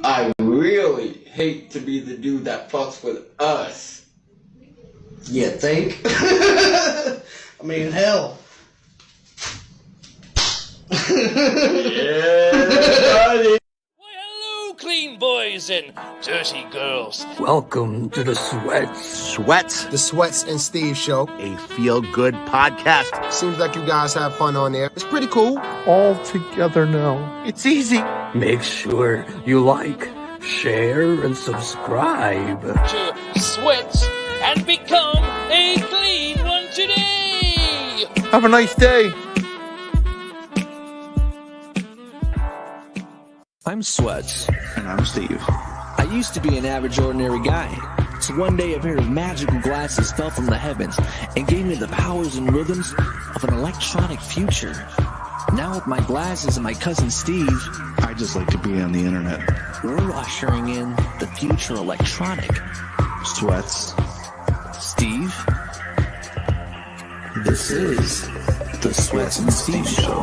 I really hate to be the dude that fucks with us. You think? I mean, hell. Yeah, buddy. Why, hello, clean boys and dirty girls. Welcome to the Sweats. The Sweats and Steve Show. A feel-good podcast. Seems like you guys have fun on there. It's pretty cool. All together now. It's easy. Make sure you like, share, and subscribe. To sweats and become a clean one today. Have a nice day. I'm Sweats. And I'm Steve. I used to be an average, ordinary guy. So one day a pair of magical glasses fell from the heavens and gave me the powers and rhythms of an electronic future. Now with my glasses and my cousin Steve, I just like to be on the internet. we're ushering in the future electronic. Sweats. Steve, this is the Sweats and Steve Show.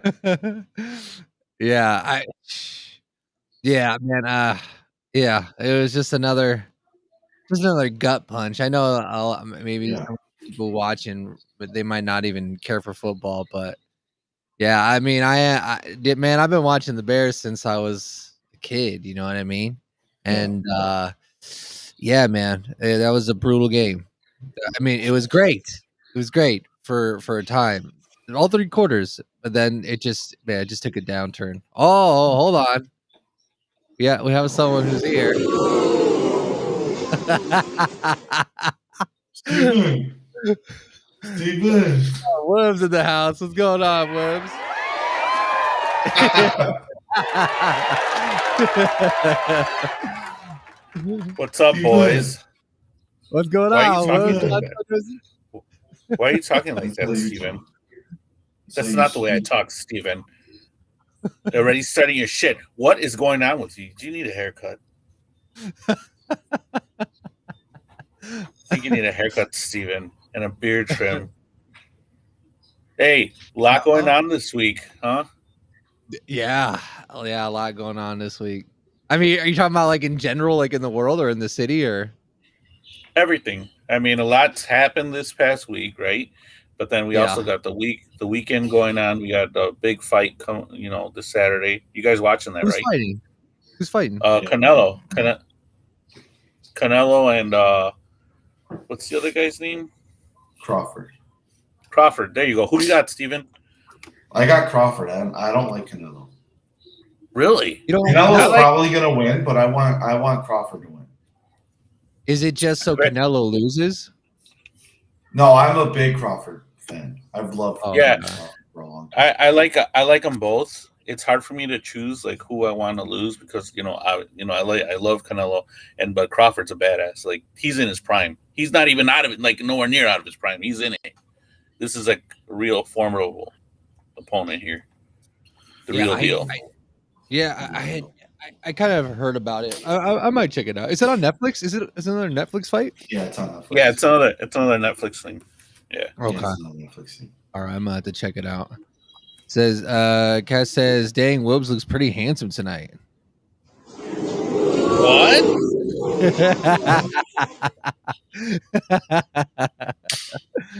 Yeah, yeah, man. Yeah, it was just another gut punch. I know maybe Yeah. some people watching, but they might not even care for football. But yeah, I mean, man, I've been watching the Bears since I was a kid. You know what I mean? And yeah, man, that was a brutal game. I mean, it was great. It was great for a time, all 3 quarters. But then it just took a downturn. Oh, hold on. Yeah, we have someone who's here. Steven. Worms in the house. What's going on, Worms? What's up, boys? What's going Why are on? you talking Worms? like that? Why are you talking like that, Steven? That's not the way I talk, Steven. Already starting your shit. What is going on with you? Do you need a haircut? I think you need a haircut, Steven, and a beard trim. Hey, a lot going on this week, huh? Yeah, a lot going on this week. I mean, are you talking about like in general, like in the world or in the city, or everything? I mean, a lot's happened this past week, right? But then we also got the weekend going on. We got the big fight, this Saturday. You guys watching that, right? Fighting? Who's fighting? Canelo and what's the other guy's name? Crawford. There you go. Who do you got, Steven? I got Crawford. I don't like Canelo. Really? Canelo's probably gonna win, but I want Crawford to win. Is it just so Canelo loses? No, I'm a big Crawford fan. I've loved Crawford for a long time. I like them both. It's hard for me to choose like who I want to lose because I love Canelo but Crawford's a badass. Like he's in his prime. He's not even out of it, like nowhere near out of his prime. He's in it. This is like a real formidable opponent here. The real deal. I kind of heard about it. I might check it out. Is it on Netflix? Is it another Netflix fight? Yeah, it's on Netflix. Yeah, it's another Netflix thing. Yeah. Okay. Yeah, it's on Netflix thing. All right, I'm gonna have to check it out. Says Cass says, "Dang, Wobbs looks pretty handsome tonight." What? I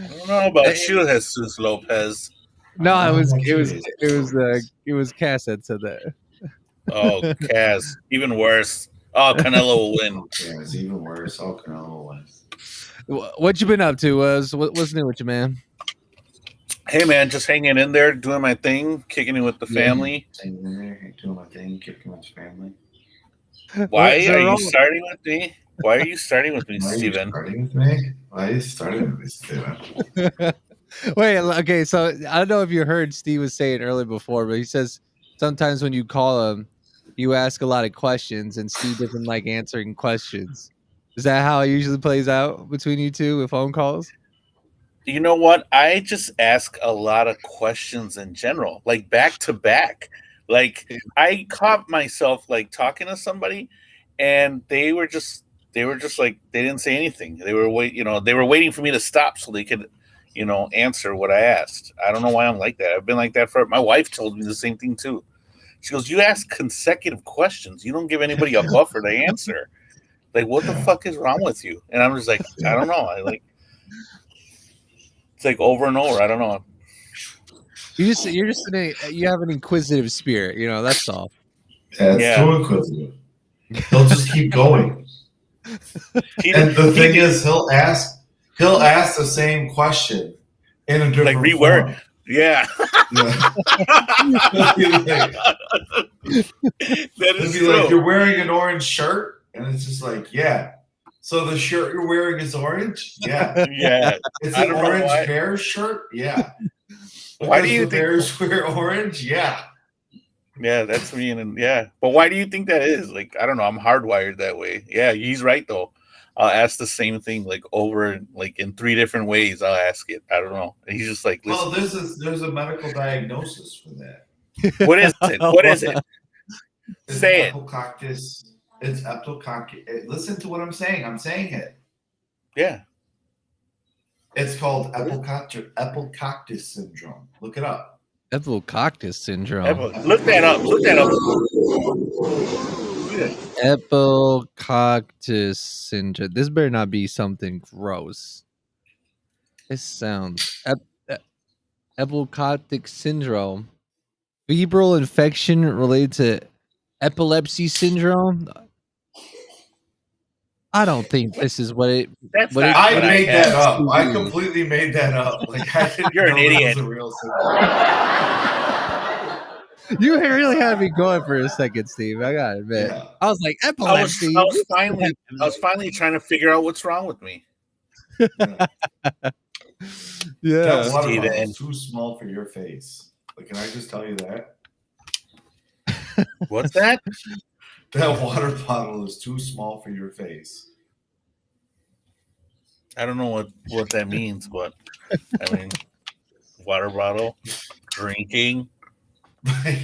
don't know about you, Jesus Lopez. No, it was Cass that said that. Oh, Cass, even worse. Oh, Canelo will win. Yeah, it's even worse. Oh, Canelo will win. What you been up to? What's new with you, man? Hey, man, just hanging in there, doing my thing, kicking it with the family. Hanging in there, doing my thing, kicking with the family. Why are you starting with me? Why are you starting with me, Steven? Why are you starting with me, Steven? Wait, okay, so I don't know if you heard Steve was saying earlier before, but he says sometimes when you call him, you ask a lot of questions, and Steve doesn't like answering questions. Is that how it usually plays out between you two with phone calls? You know what? I just ask a lot of questions in general, like back to back. Like I caught myself like talking to somebody, and they were just like they didn't say anything. They were waiting for me to stop so they could, answer what I asked. I don't know why I'm like that. I've been like that my wife told me the same thing too. She goes, "You ask consecutive questions. You don't give anybody a buffer to answer. Like, what the fuck is wrong with you?" And I'm just like, I don't know. It's like over and over. I don't know. You have an inquisitive spirit, that's all. Yeah, it's too inquisitive. He'll just keep going. And the thing is, he'll ask the same question in a different reword. form. Yeah. That is true. true. Like, you're wearing an orange shirt, and it's just like, yeah. So the shirt you're wearing is orange? Yeah. Yeah. It's an orange Bears shirt? Yeah. Why do you think Bears wear orange? Yeah. Yeah, that's me. And yeah. But why do you think that is? Like, I don't know. I'm hardwired that way. Yeah, he's right, though. I'll ask the same thing like over, like in 3 different ways. I'll ask it. I don't know. And he's just like, listen. Well, there's a medical diagnosis for that. What is it? What is it? Say it. It's epicoccus. Listen to what I'm saying. I'm saying it. Yeah. It's called epicoccus syndrome. Look it up. Epococtus syndrome. Look that up. Look that up. Epococtus syndrome. This better not be something gross. This sounds epococtic syndrome. Febrile infection related to epilepsy syndrome. I don't think this is what it. That's what not it, I what made had. that up. I completely made that up. Like I didn't You're an know that idiot. was a real syndrome. You really had me going for a second, Steve. I gotta admit. Yeah. I was like I epilepsy. was finally trying to figure out what's wrong with me. That Yeah. water Steven. bottle is too small for your face. Like, can I just tell you that? What's that? That water bottle is too small for your face. I don't know what that means, but I mean, water bottle, drinking. Like,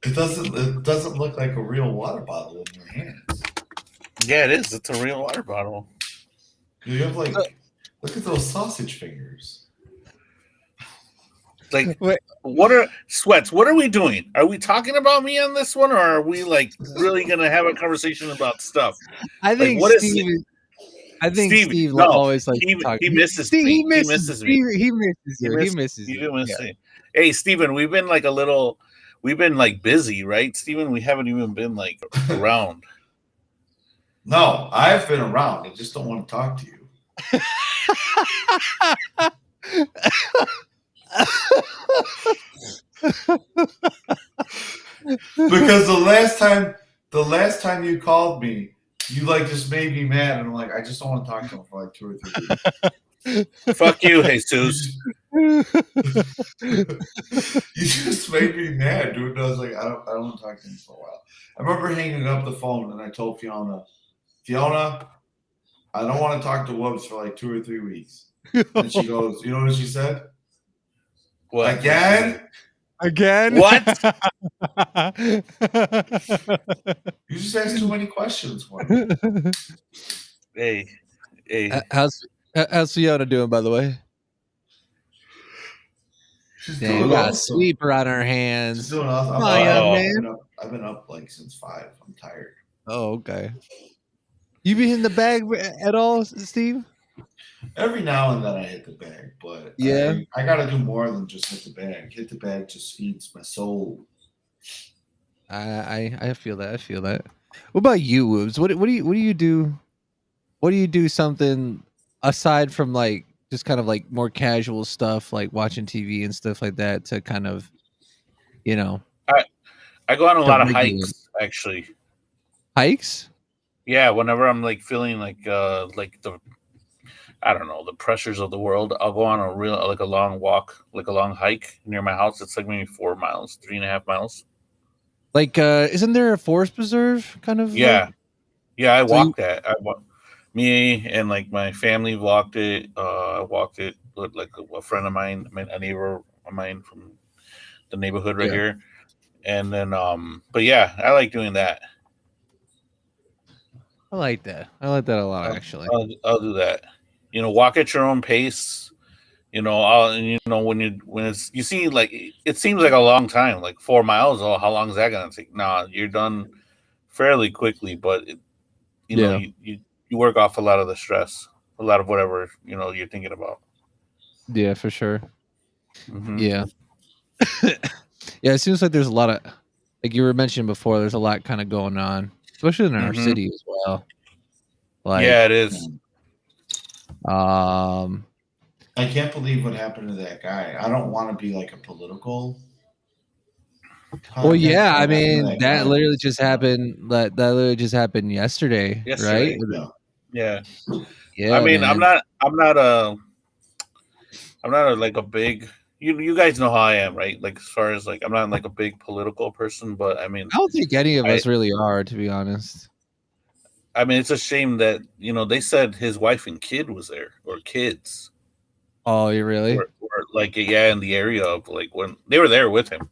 it doesn't look like a real water bottle in your hands. Yeah, it is. It's a real water bottle. You have like, look at those sausage fingers. Like, Wait. what are sweats? What are we doing? Are we talking about me on this one, or are we like really gonna have a conversation about stuff? I think what is Steve. it? I think Steve, Steve no, always like he to talk. misses Steve, me. he misses me. He misses you. He misses You you. do miss Yeah. me. Hey, Steven, we've been like busy, right? Steven, we haven't even been like around. No, I've been around. I just don't want to talk to you. Because the last time you called me, you like just made me mad, and I'm like, I just don't want to talk to him for like 2 or 3 weeks. Fuck you, Jesus. You just made me mad, dude. And I was like, I don't want to talk to him for a while. I remember hanging up the phone and I told Fiona, I don't want to talk to Wubs for like 2 or 3 weeks. And she goes, you know what she said? What? Again? What? You just asked too many questions for me. Hey. How's Fiona doing, by the way? She's Dang, we doing got a awesome. sweeper on our She's hands. doing awesome. Oh, yeah, man. I've been up like since 5. I'm tired. Oh, okay. You be hitting the bag at all, Steve? Every now and then I hit the bag, but Yeah. I got to do more than just hit the bag. Hit the bag just feeds my soul. I feel that. I feel that. What about you, Woobs? What do you do? What do you do something aside from like just kind of like more casual stuff like watching TV and stuff like that to kind of, you know, I go on a lot of regulate. hikes, actually. hikes? Yeah, whenever I'm like feeling like the I don't know, the pressures of the world, I'll go on a long walk, like a long hike near my house. It's like maybe 4 miles, 3.5 miles. Like isn't there a forest preserve kind of? Yeah. like- Yeah, I So walked that. Me and like my family walked it. I walked it with like a friend of mine, a neighbor of mine from the neighborhood right Yeah. here. And then but yeah, I like doing that. I like that. I like that a lot, actually. I'll do that. You know, walk at your own pace. You know, when it's you see like it seems like a long time, like 4 miles. Oh, how long is that gonna take? Nah, you're done fairly quickly, but you know, you work off a lot of the stress, a lot of whatever you're thinking about. Yeah, for sure. Mhm. Yeah. Yeah, it seems like there's a lot of, like you were mentioning before, there's a lot kind of going on, especially in our Mhm. city as well. Like, Yeah, it is. I can't believe what happened to that guy. I don't want to be like a political. well, yeah, I podcast, but mean, that that guy literally was, just happened. That literally just happened yesterday, Yesterday. right? Yeah. Yeah. Yeah, I mean, man. I'm not like a big. You guys know how I am, right? Like as far as like I'm not like a big political person, but I mean, I don't think any of us really are, to be honest. I mean, it's a shame that they said his wife and kid was there, or kids, Oh, you really? or like in the area of like when they were there with him.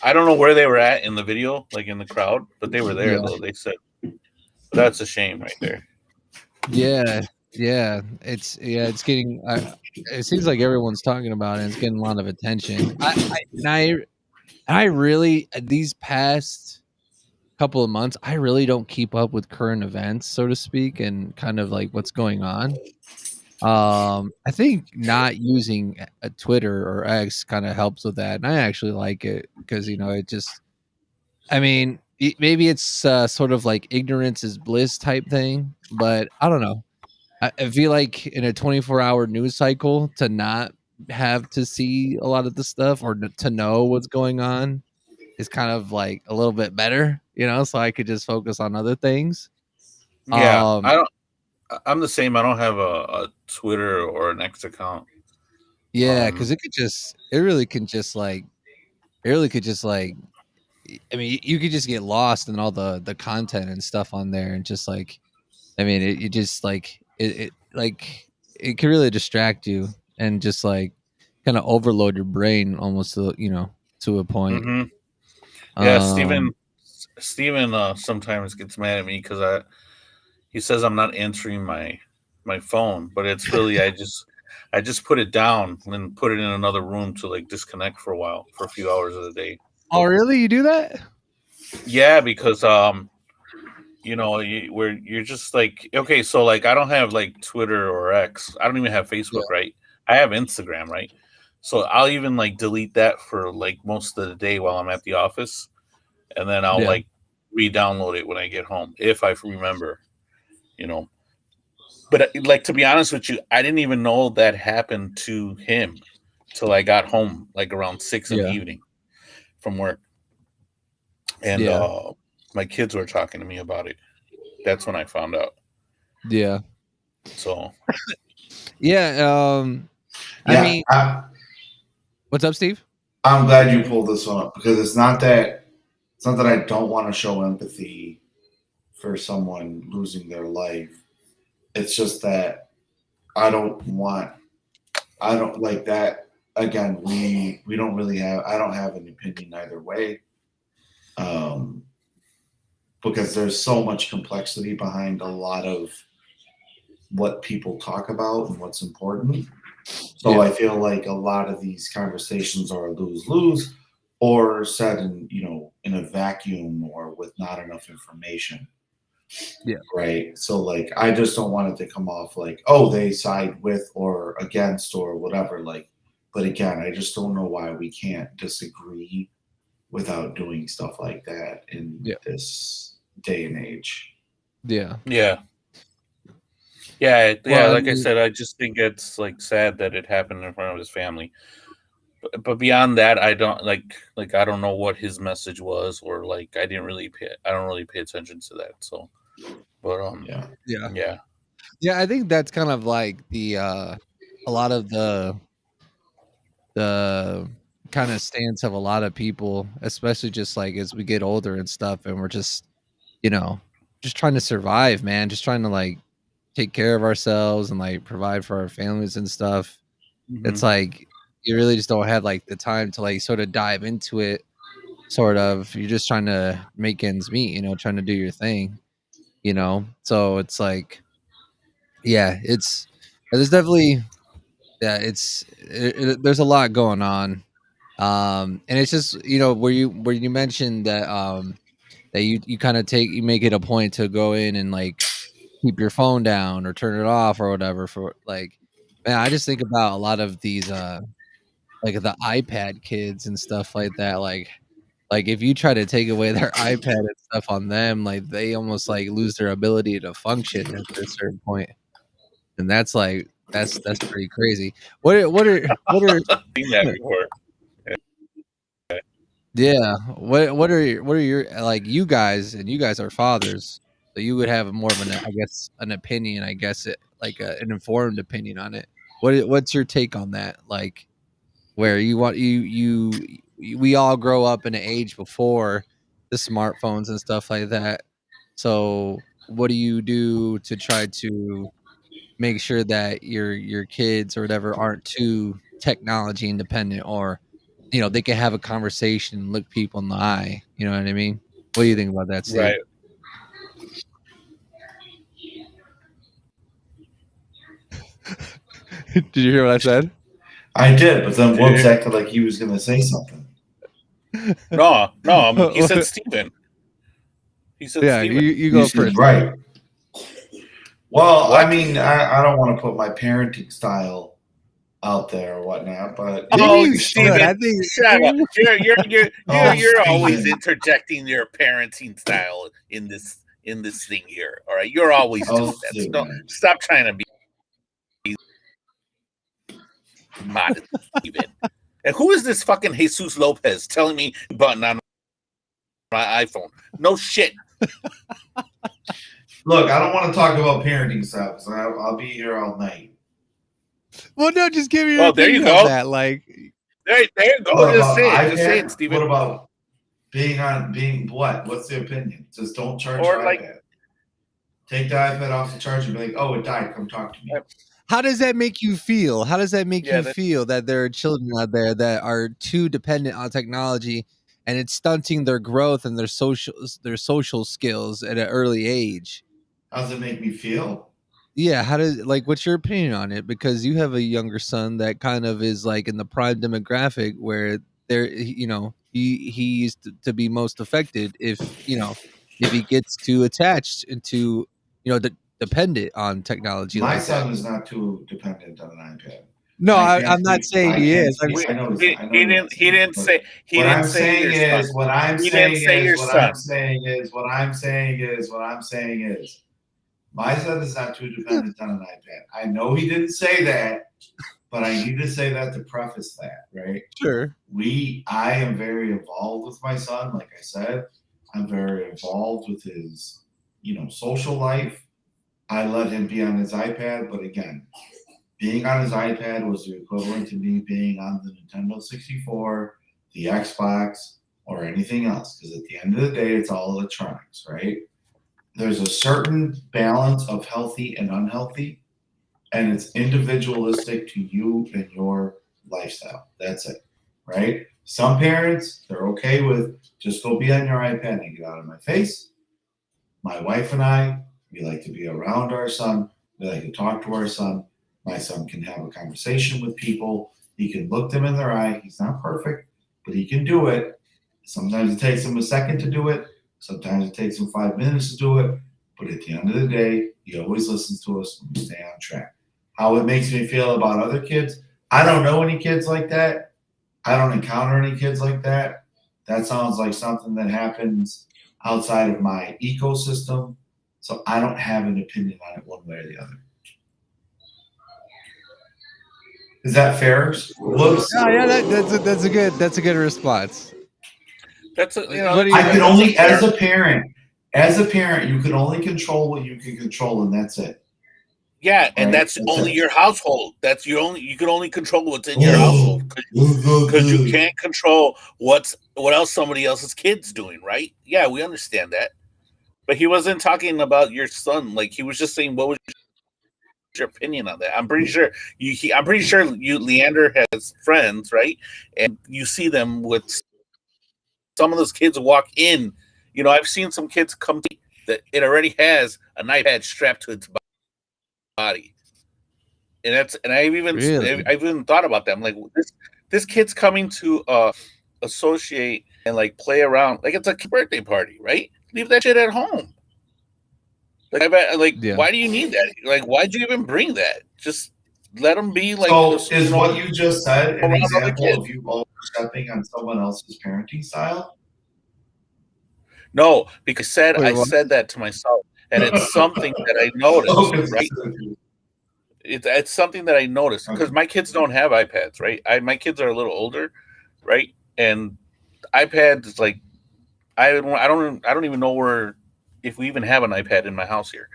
I don't know where they were at in the video, like in the crowd, but they were there Yeah. though. They said that's a shame right there. Yeah. Yeah, it's getting. It seems like everyone's talking about it. And it's getting a lot of attention. I really these past couple of months, I really don't keep up with current events, so to speak, and kind of like what's going on. I think not using a Twitter or X kind of helps with that, and I actually like it because it just. I mean, maybe it's sort of like ignorance is bliss type thing, but I don't know. I feel like in a 24-hour news cycle to not have to see a lot of the stuff or to know what's going on is kind of like a little bit better, so I could just focus on other things. Yeah, I'm the same. I don't have a Twitter or an X account. Yeah, because it really could just like, I mean, you could just get lost in all the content and stuff on there, and just like, I mean, it just like it it can really distract you and just like kind of overload your brain almost to a point. Mm-hmm. Yeah, Steven sometimes gets mad at me because he says I'm not answering my phone, but it's really I just put it down and put it in another room to like disconnect for a few hours of the day. Oh, really? You do that? Yeah, because you're just like, okay, so like I don't have like Twitter or X. I don't even have Facebook, right? I have Instagram, right? So I'll even like delete that for like most of the day while I'm at the office, and then I'll like re-download it when I get home if I remember, But like, to be honest with you, I didn't even know that happened to him till I got home, like around 6 in the evening from work, and my kids were talking to me about it. That's when I found out. Yeah. So. Yeah. I mean, what's up, Steve? I'm glad you pulled this one up because it's not that I don't want to show empathy for someone losing their life. It's just that I don't like that. Again, we don't really I don't have an opinion either way. Because there's so much complexity behind a lot of what people talk about and what's important. So I feel like a lot of these conversations are lose-lose or said in a vacuum or with not enough information. Yeah. Right. So like I just don't want it to come off like, oh, they side with or against or whatever. Like, but again, I just don't know why we can't disagree without doing stuff like that in this day and age. Yeah. Yeah. Yeah, well, like I said, I just think it's like sad that it happened in front of his family. But beyond that, I don't like I don't know what his message was, or like I don't really pay attention to that. So, but yeah, I think that's kind of like the a lot of the kind of stance of a lot of people, especially just like as we get older and stuff, and we're just just trying to survive, man, just trying to like take care of ourselves and like provide for our families and stuff. Mm-hmm. It's like you really just don't have like the time to like sort of dive into it. Sort of, you're just trying to make ends meet, trying to do your thing, So it's like, there's definitely, there's a lot going on, and it's just where you mentioned that that you kind of you make it a point to go in and like keep your phone down or turn it off or whatever for like, man, I just think about a lot of these like the iPad kids and stuff like that. Like if you try to take away their iPad and stuff on them, like they almost like lose their ability to function at a certain point. And that's like that's pretty crazy. What are seen that before? Yeah. What are your like you guys are fathers, so you would have more of an opinion, I guess like an informed opinion on it. What's your take on that? Like where you want we all grow up in an age before the smartphones and stuff like that. So what do you do to try to make sure that your kids or whatever aren't too technology independent, or they can have a conversation and look people in the eye? You know what I mean? What do you think about that, Steve? Right. Did you hear what I said? I did, but then Whoops acted like he was going to say something. No, he said Steven. He said Yeah, Steven. you go first. Right. Well, I mean, I don't want to put my parenting style out there or whatnot, but Steven, I think shut up. You're always Steven. interjecting your parenting style in this thing here. All right, you're always doing that. So don't, stop trying to be modest, Steven. And who is this fucking Jesus Lopez telling me button on my iPhone? No shit. Look, I don't want to talk about parenting style because I'll be here all night. Well, no, just give me your there you opinion on go. that. Like, there you go. What Just about say it, iPad? Steven. What about being what? What's the opinion? Just don't charge Or your like- iPad. Take the iPad off the charger and be like, oh, it died. Come talk to me. how does that make you feel? How does that make Yeah, you feel that there are children out there that are too dependent on technology and it's stunting their growth and their social skills at an early age? How does it make me feel? Yeah, how does what's your opinion on it? Because you have a younger son that kind of is like in the prime demographic where he used to be most affected if he gets too attached into dependent on technology. My like son that. is not too dependent on an iPad. No, I I'm not saying he is. I'm I know He didn't say what your I'm saying son. is what I'm He saying didn't say your is what son. I'm saying is what I'm saying is what I'm saying is my son is not too dependent on an iPad. I know he didn't say that, but I need to say that to preface that, right? sure. I am very involved with my son. Like I said, I'm very involved with his, social life. I let him be on his iPad, but again, being on his iPad was the equivalent to me being on the Nintendo 64, the Xbox, or anything else. Because at the end of the day, it's all electronics, right? There's a certain balance of healthy and unhealthy, and it's individualistic to you and your lifestyle. That's it, right? Some parents, they're okay with just go be on your iPad and get out of my face. My wife and I, we like to be around our son. We like to talk to our son. My son can have a conversation with people. He can look them in their eye. He's not perfect, but he can do it. Sometimes it takes him a second to do it. Sometimes it takes him 5 minutes to do it. But at the end of the day, he always listens to us and we stay on track. How it makes me feel about other kids, I don't know any kids like that. I don't encounter any kids like that. That sounds like something that happens outside of my ecosystem. So I don't have an opinion on it one way or the other. Is that fair? Whoops. Oh, yeah, that's a good response. That's What do you I can think? only, as a parent, you can only control what you can control, and that's it. Yeah, and Right, that's that's only it. your household. You can only control what's in your household because you can't control what else somebody else's kid's doing, right? Yeah, we understand that. But he wasn't talking about your son. Like he was just saying, what was your opinion on that? I'm pretty sure Leander has friends, right? And you see them with some of those kids walk in. I've seen some kids come to that it already has an iPad strapped to its body, and I've even thought about that. I'm like, this kid's coming to associate and like play around like it's a birthday party, right? Leave that shit at home. Why do you need that? Like, why'd you even bring that? Just let them be like. So is what you just said an around other example kids. of you overstepping on someone else's parenting style? No, because I Wait, what? said that to myself, and it's something that I noticed. Right? It's something that I noticed because my kids don't have iPads, right? My kids are a little older, right? And iPad is like, I don't even know if we even have an iPad in my house here,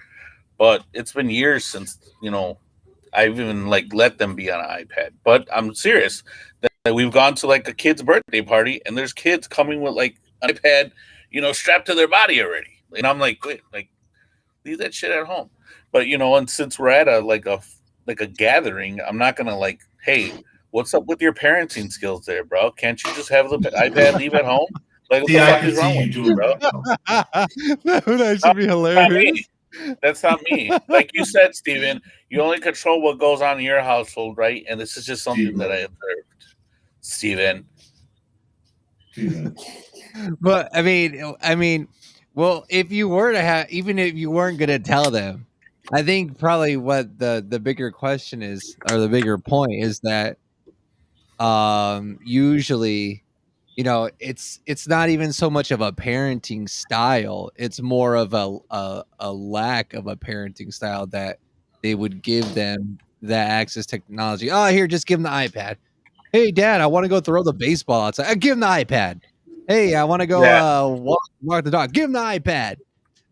but it's been years since I've even like let them be on an iPad. But I'm serious that we've gone to like a kid's birthday party and there's kids coming with like an iPad, strapped to their body already, and I'm like, wait, like leave that shit at home. But and since we're at a gathering, I'm not gonna like, hey, what's up with your parenting skills there, bro? Can't you just have the iPad leave at home? Like, what the fuck is wrong with you, bro? That would actually be hilarious. That's not me. Like you said, Steven, you only control what goes on in your household, right? And this is just something that I observed. Steven. But I mean, well, if you were to have, even if you weren't going to tell them, I think probably what the bigger question is, or the bigger point is that, usually, you know, it's not even so much of a parenting style; it's more of a lack of a parenting style that they would give them that access to technology. Oh, here, just give them the iPad. Hey, Dad, I want to go throw the baseball outside. Give him the iPad. Hey, I want to go walk the dog. Give him the iPad.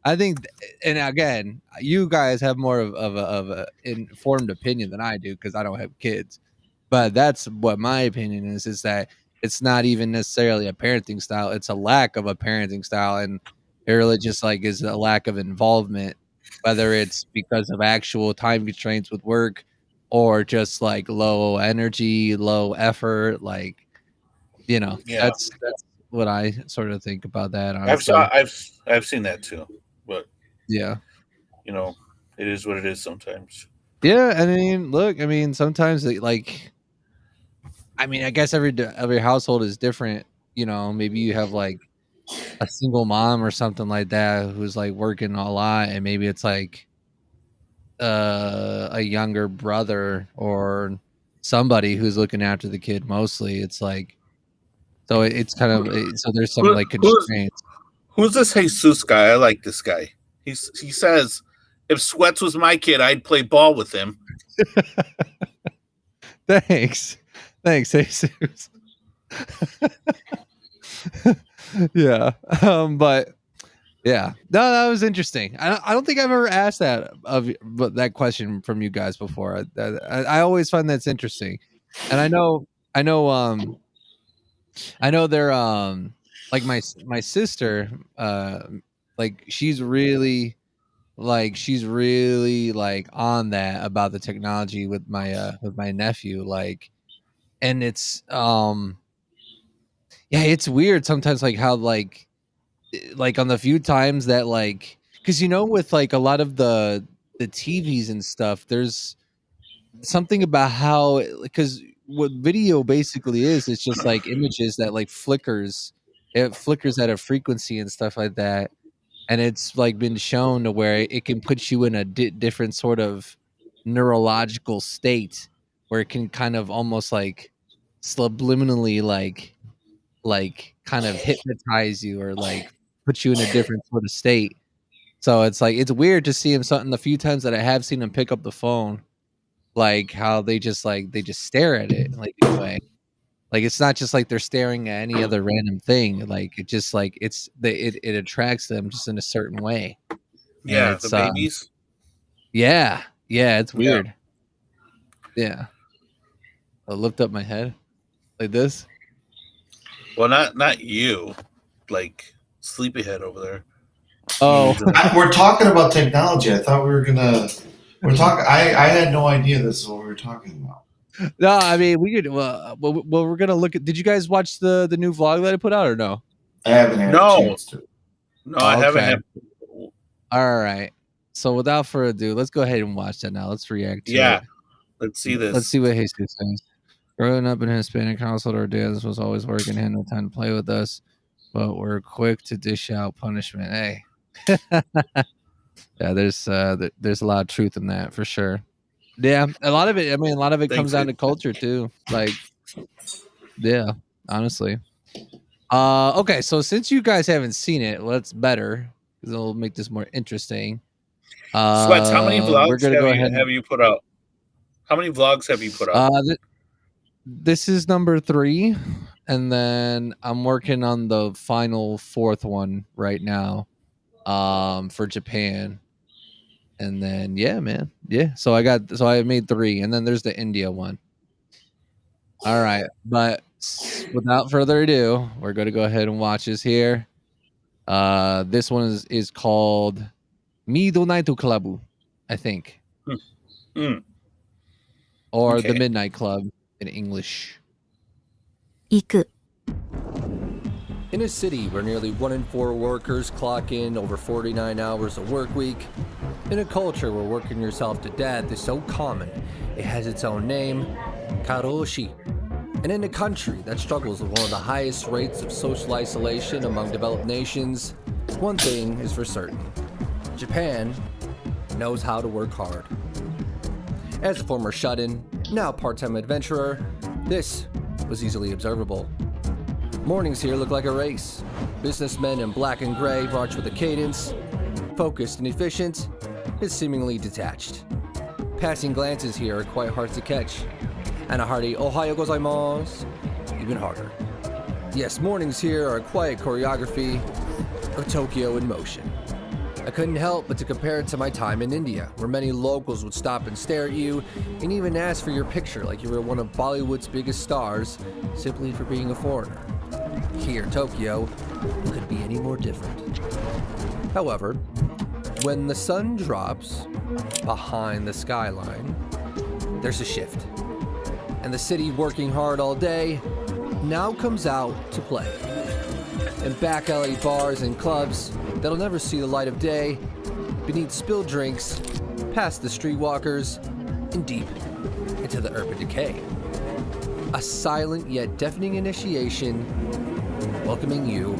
I think, and again, you guys have more of a informed opinion than I do because I don't have kids. But that's what my opinion is that it's not even necessarily a parenting style. It's a lack of a parenting style, and it really just like is a lack of involvement, whether it's because of actual time constraints with work or just like low energy, low effort. Like, you know, that's what I sort of think about that. Honestly. I've seen that too, but yeah, you know, it is what it is sometimes. Yeah, I mean, look, I mean, sometimes like, I mean, I guess every household is different. You know, maybe you have like a single mom or something like that who's like working a lot, and maybe it's like a younger brother or somebody who's looking after the kid mostly. It's like, so it's kind of, so there's some like constraints. Who's this Jesus guy? I like this guy. He says, if Sweats was my kid, I'd play ball with him. Thanks, Jesus. Yeah, but yeah, no, that was interesting. I don't think I've ever asked that question from you guys before. I always find that's interesting, and I know they're like my sister, like she's really like on that about the technology with my nephew, like, and it's yeah, it's weird sometimes, like how like on the few times that like, because you know, with like a lot of the TVs and stuff, there's something about how, because what video basically is, it's just like images that like flickers at a frequency and stuff like that, and it's like been shown to where it can put you in a different sort of neurological state where it can kind of almost like subliminally like kind of hypnotize you or like put you in a different sort of state. So it's like, it's weird to see him, something the few times that I have seen him pick up the phone, like how they just stare at it like in a way. Like it's not just like they're staring at any other random thing. Like it just like it attracts them just in a certain way. Yeah, the babies. Yeah, it's weird. Yeah. I'll lift up my head like this. Well, not you, like Sleepyhead over there. Oh, we're talking about technology. I thought we were gonna. We're talking. I had no idea this is what we were talking about. No, I mean we could. Well, we're gonna look at. Did you guys watch the new vlog that I put out or no? I haven't had a chance to. No, I haven't. All right. So without further ado, let's go ahead and watch that now. Let's react to it. Let's see this. Let's see what Jesus says. Growing up in a Hispanic household, our dads was always working, had no time to play with us, but we're quick to dish out punishment. Hey, yeah, there's a lot of truth in that for sure. Yeah, a lot of it comes down to culture too. Like, yeah, honestly. Okay, so since you guys haven't seen it, let's better because it'll make this more interesting. Sweats, how many vlogs have you put out? How many vlogs have you put out? This is number 3, and then I'm working on the final 4th one right now, for Japan, and then man, So I made 3, and then there's the India one. All right, but without further ado, we're going to go ahead and watch this here. This one is called Midnight Club, I think, or the Midnight Club in English. 行く In a city where nearly 1 in 4 workers clock in over 49 hours a work week, In a culture where working yourself to death is so common, it has its own name, karoshi. And in a country that struggles with one of the highest rates of social isolation among developed nations, one thing is for certain. Japan knows how to work hard. As a former shut-in, now part-time adventurer, this was easily observable. Mornings here look like a race. Businessmen in black and gray march with a cadence, focused and efficient, yet seemingly detached. Passing glances here are quite hard to catch, and a hearty "Ohayo gozaimasu" even harder. Yes, mornings here are a quiet choreography of Tokyo in motion. I couldn't help but to compare it to my time in India, where many locals would stop and stare at you and even ask for your picture like you were one of Bollywood's biggest stars, simply for being a foreigner. Here, Tokyo couldn't be any more different. However, when the sun drops behind the skyline, there's a shift. And the city working hard all day now comes out to play. In back alley bars and clubs that'll never see the light of day, beneath spilled drinks, past the streetwalkers, and deep into the urban decay. A silent yet deafening initiation welcoming you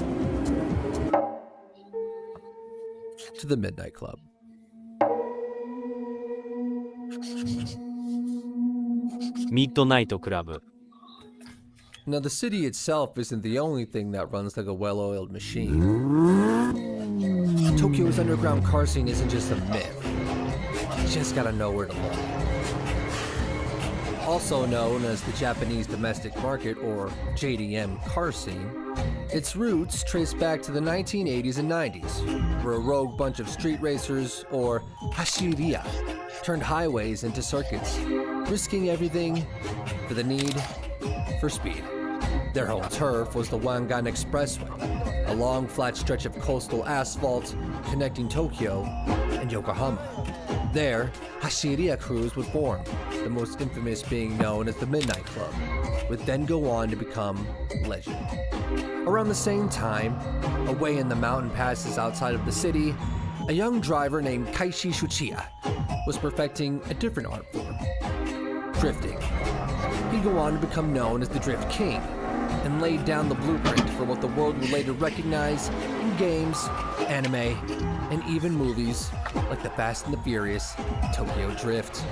to the Midnight Club. Midnight Club. Now, the city itself isn't the only thing that runs like a well-oiled machine. Tokyo's underground car scene isn't just a myth. You just gotta know where to look. Also known as the Japanese domestic market, or JDM car scene, its roots trace back to the 1980s and 90s, where a rogue bunch of street racers, or hashiriya, turned highways into circuits, risking everything for the need for speed. Their home turf was the Wangan Expressway, a long flat stretch of coastal asphalt connecting Tokyo and Yokohama. There, hashiriya crews would form, the most infamous being known as the Midnight Club, would then go on to become legend. Around the same time, away in the mountain passes outside of the city, a young driver named Kaishi Shuchiya was perfecting a different art form, drifting. He'd go on to become known as the Drift King, and laid down the blueprint for what the world would later recognize in games, anime, and even movies like The Fast and the Furious, Tokyo Drift.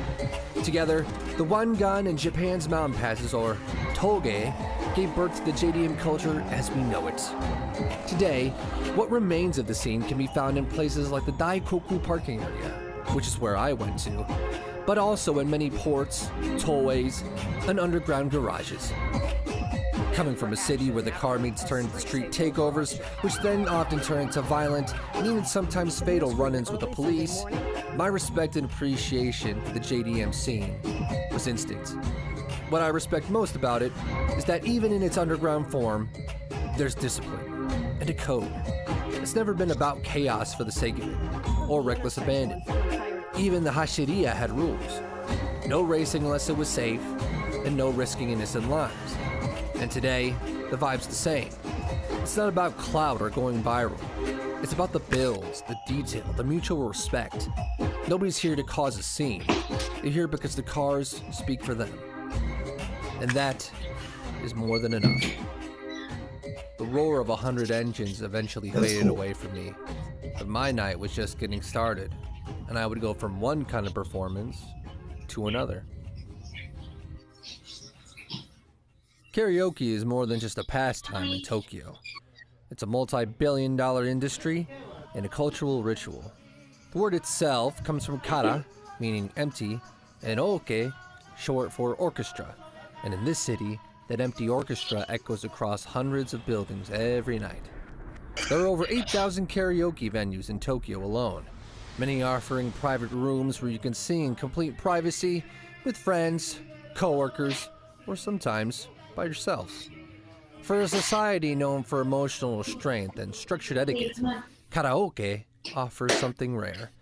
Together, the Wangan and Japan's mountain passes, or Toge, gave birth to the JDM culture as we know it. Today, what remains of the scene can be found in places like the Daikoku parking area, which is where I went to, but also in many ports, tollways, and underground garages. Coming from a city where the car meets turn into street takeovers, which then often turn into violent and even sometimes fatal run-ins with the police, my respect and appreciation for the JDM scene was instant. What I respect most about it is that even in its underground form, there's discipline and a code. It's never been about chaos for the sake of it, or reckless abandon. Even the hashiriya had rules. No racing unless it was safe, and no risking innocent lives. And today, the vibe's the same. It's not about clout or going viral. It's about the builds, the detail, the mutual respect. Nobody's here to cause a scene. They're here because the cars speak for them. And that is more than enough. The roar of 100 engines eventually faded away from me, but my night was just getting started, and I would go from one kind of performance to another. Karaoke is more than just a pastime in Tokyo. It's a multi-billion-dollar industry and a cultural ritual. The word itself comes from kara, meaning empty, and oke, short for orchestra. And in this city, that empty orchestra echoes across hundreds of buildings every night. There are over 8,000 karaoke venues in Tokyo alone, many offering private rooms where you can sing in complete privacy with friends, coworkers, or sometimes by yourself. For a society known for emotional strength and structured etiquette, karaoke offers something rare,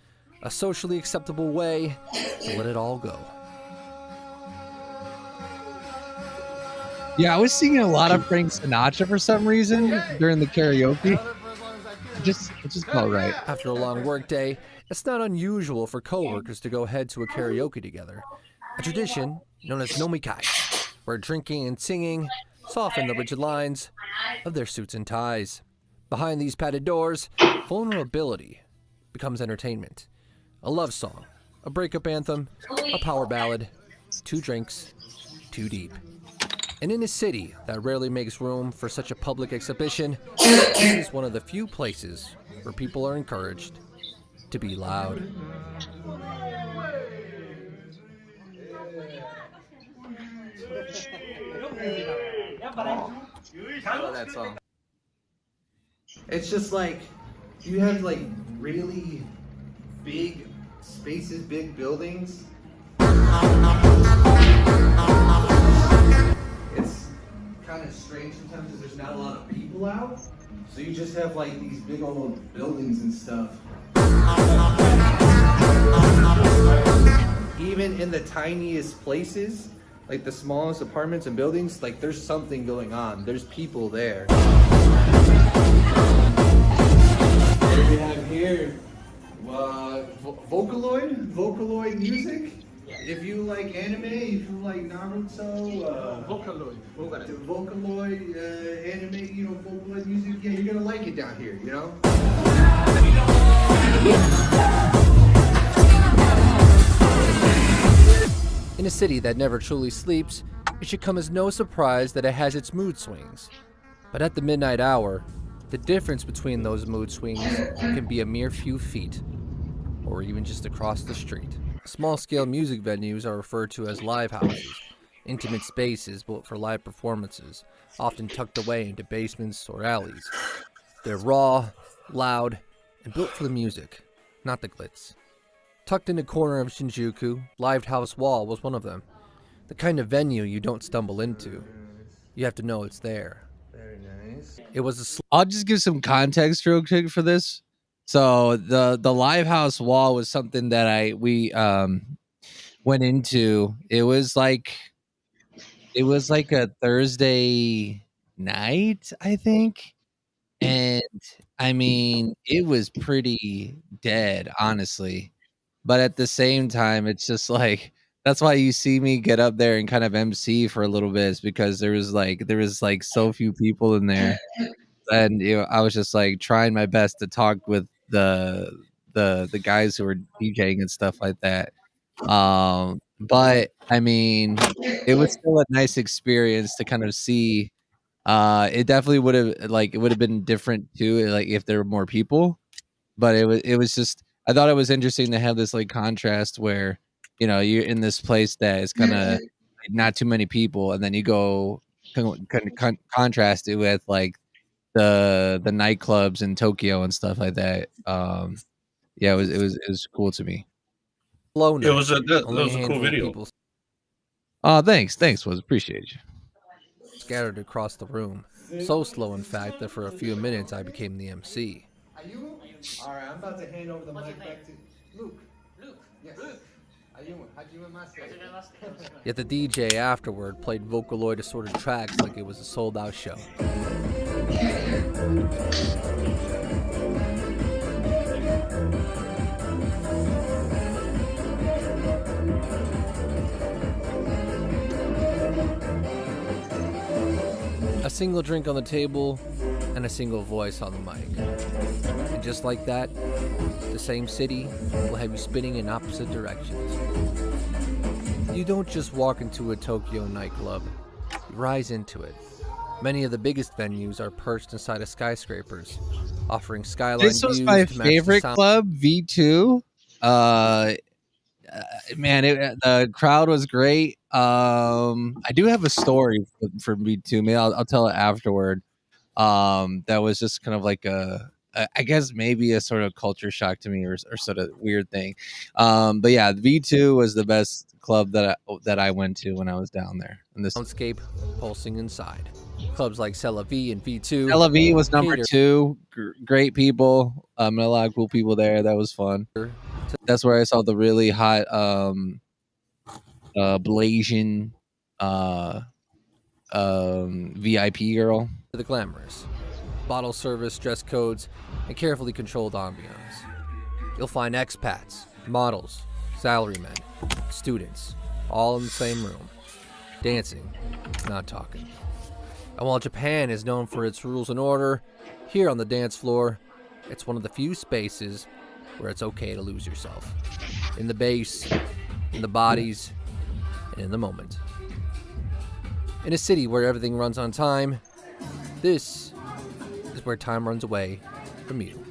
a socially acceptable way to let it all go. Yeah, I was singing a lot of Frank Sinatra for some reason during the karaoke. It just felt right. After a long workday, it's not unusual for coworkers to go head to a karaoke together, a tradition known as nomikai, where drinking and singing soften the rigid lines of their suits and ties. Behind these padded doors, vulnerability becomes entertainment. A love song, a breakup anthem, a power ballad, 2 drinks, too deep. And in a city that rarely makes room for such a public exhibition, this is one of the few places where people are encouraged to be loud. I love that song. It's just like you have like really big spaces, big buildings. It's kind of strange sometimes because there's not a lot of people out. So you just have like these big old buildings and stuff. Even in the tiniest places, like the smallest apartments and buildings, like there's something going on. There's people there. What do we have here? Vocaloid music. If you like anime, if you like Naruto, Vocaloid anime, Vocaloid music, yeah, you're gonna like it down here, In a city that never truly sleeps, it should come as no surprise that it has its mood swings. But at the midnight hour, the difference between those mood swings can be a mere few feet, or even just across the street. Small-scale music venues are referred to as live houses, intimate spaces built for live performances, often tucked away into basements or alleys. They're raw, loud, and built for the music, not the glitz. Tucked in a corner of Shinjuku, Live House Wall was one of them. The kind of venue you don't stumble into. You have to know it's there. Very nice. It was I'll just give some context real quick for this. So the Live House Wall was something that we went into. It was like a Thursday night, I think. And I mean, it was pretty dead, honestly. But at the same time, it's just like that's why you see me get up there and kind of MC for a little bit, is because there was like so few people in there, and I was just like trying my best to talk with the guys who were DJing and stuff like that. But I mean, it was still a nice experience to kind of see. It definitely would have been different too, like if there were more people. But it was just, I thought it was interesting to have this like contrast where, you're in this place that is kind of not too many people, and then you go contrast it with like the nightclubs in Tokyo and stuff like that. Yeah, it was cool to me. It was a cool video. Thanks, was appreciate you. Scattered across the room, so slow in fact that for a few minutes I became the MC. All right, I'm about to hand over the mic back to Luke. Yes. Yet the DJ afterward played Vocaloid assorted tracks like it was a sold-out show. A single drink on the table and a single voice on the mic. And just like that, the same city will have you spinning in opposite directions. You don't just walk into a Tokyo nightclub, you rise into it. Many of the biggest venues are perched inside of skyscrapers, offering skyline views. This was my favorite club, V2. Man, the crowd was great. I do have a story for V2. Maybe I'll tell it afterward. That was just kind of like I guess maybe a sort of culture shock to me, or sort of weird thing. But yeah, V2 was the best club that I went to when I was down there. And this landscape pulsing inside. Clubs like C'est La Vie and V2. C'est La Vie was number 2. Great people. A lot of cool people there. That was fun. That's where I saw the really hot Blasian VIP girl. The glamorous. bottle service, dress codes, and carefully controlled ambiance. You'll find expats, models, salarymen, students, all in the same room, dancing, not talking. And while Japan is known for its rules and order, here on the dance floor, it's one of the few spaces where it's okay to lose yourself. In the bass, in the bodies, and in the moment. In a city where everything runs on time, this is where time runs away from you.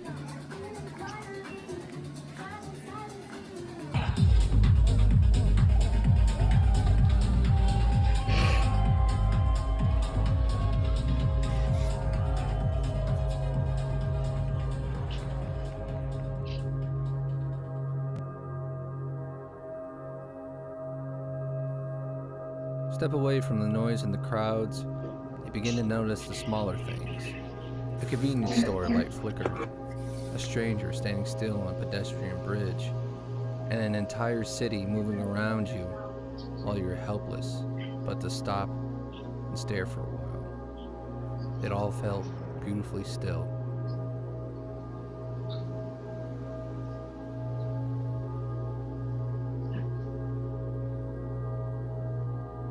Step away from the noise and the crowds. You begin to notice the smaller things. A convenience store light flicker, a stranger standing still on a pedestrian bridge, and an entire city moving around you while you're helpless, but to stop and stare for a while. It all felt beautifully still.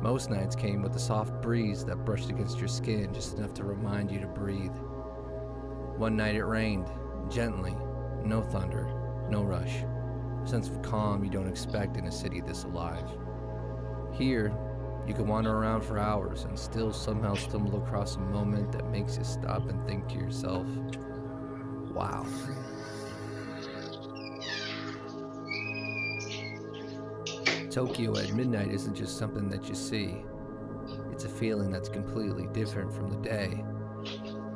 Most nights came with a soft breeze that brushed against your skin just enough to remind you to breathe. One night it rained, gently, no thunder, no rush. A sense of calm you don't expect in a city this alive. Here, you can wander around for hours and still somehow stumble across a moment that makes you stop and think to yourself, wow. Tokyo at midnight isn't just something that you see. It's a feeling that's completely different from the day,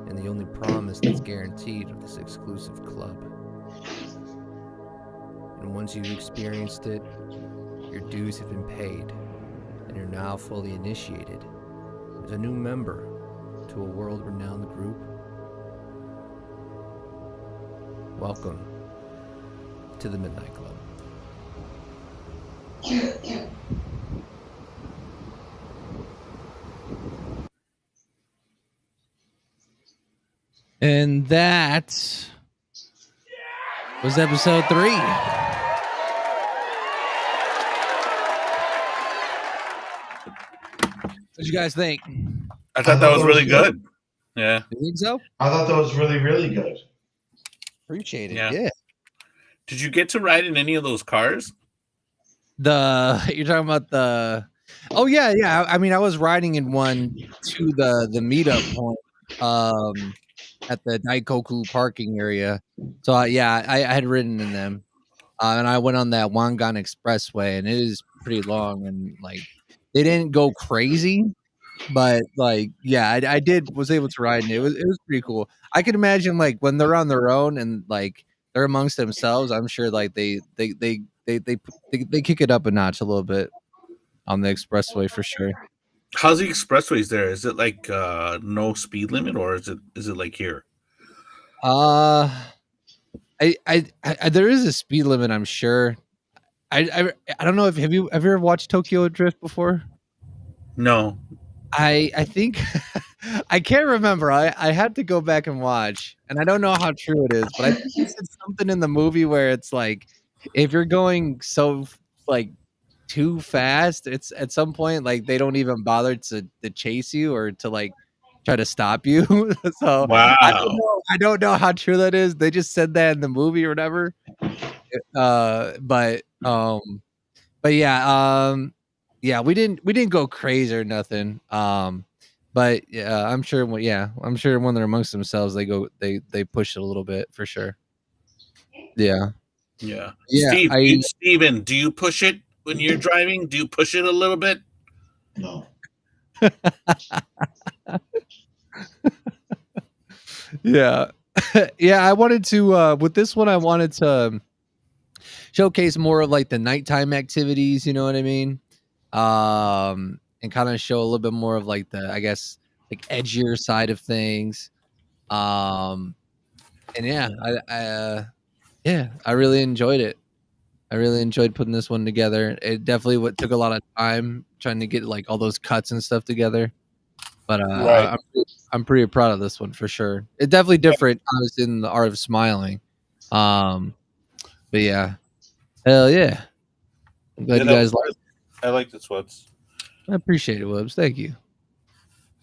and the only promise that's guaranteed of this exclusive club. And once you've experienced it, your dues have been paid, and you're now fully initiated as a new member to a world-renowned group. Welcome to the Midnight Club. And that was episode 3. What you guys think? I thought that was really good. Yeah. You think so? I thought that was really, really good. Appreciate it. Yeah. Yeah. Did you get to ride in any of those cars? You're talking about the oh yeah. I mean, I was riding in one to the meetup point at the Daikoku parking area. So I had ridden in them. And I went on that Wangan Expressway, and it is pretty long, and like they didn't go crazy, but like I was able to ride, and it was pretty cool. I can imagine like when they're on their own and like they're amongst themselves, I'm sure like they kick it up a notch a little bit on the expressway for sure. How's the expressways there? Is it like no speed limit, or is it like here? I there is a speed limit, I'm sure. I don't know if have you ever watched Tokyo Drift before? No. I think I can't remember. I had to go back and watch, and I don't know how true it is, but I think it's something in the movie where it's like if you're going so like too fast, it's at some point like they don't even bother to chase you or to like try to stop you. So wow. I don't know how true that is. They just said that in the movie or whatever. But yeah, we didn't go crazy or nothing. But yeah, I'm sure when they're amongst themselves, they push it a little bit for sure. Yeah. Yeah. Yeah. Steven, do you push it when you're driving? Do you push it a little bit? No. Yeah. Yeah, I wanted to with this one I wanted to showcase more of like the nighttime activities, you know what I mean? And kind of show a little bit more of like the, I guess, like edgier side of things. And yeah, I really enjoyed it. I really enjoyed putting this one together. It definitely took a lot of time trying to get like all those cuts and stuff together. But Right. I'm pretty proud of this one for sure. It's definitely different. I was in the art of smiling. But yeah, hell yeah. I'm glad Yeah, you that guys was- like. I like the sweats. I appreciate it, Webs. Thank you.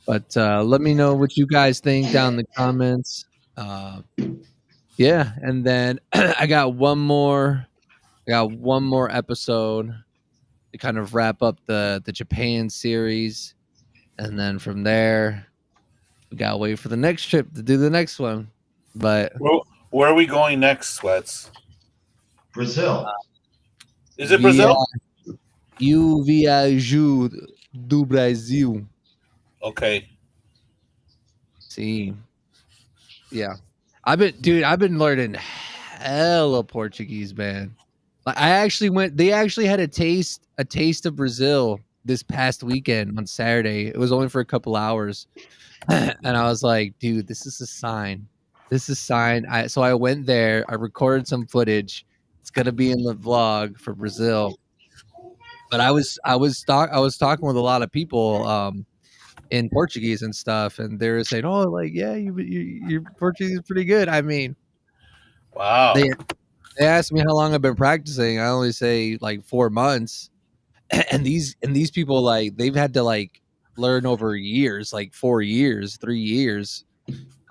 But let me know what you guys think down in the comments. Yeah, and then I got one more episode to kind of wrap up the Japan series, and then from there we gotta wait for the next trip to do the next one. But Where are we going next, Sweats? Brazil. Is it Brazil? You viajou do Brasil. Okay. See, yeah, I've been learning hella Portuguese, man. Like they actually had a taste of Brazil this past weekend on Saturday. It was only for a couple hours, and I was like, dude, this is a sign. This is a sign. So I went there. I recorded some footage. It's gonna be in the vlog for Brazil. But I was talking with a lot of people in Portuguese and stuff, and they were saying, "Oh, like yeah, your Portuguese is pretty good." I mean, wow. They asked me how long I've been practicing. I only say like 4 months, and these people like they've had to like learn over years, like 4 years, 3 years.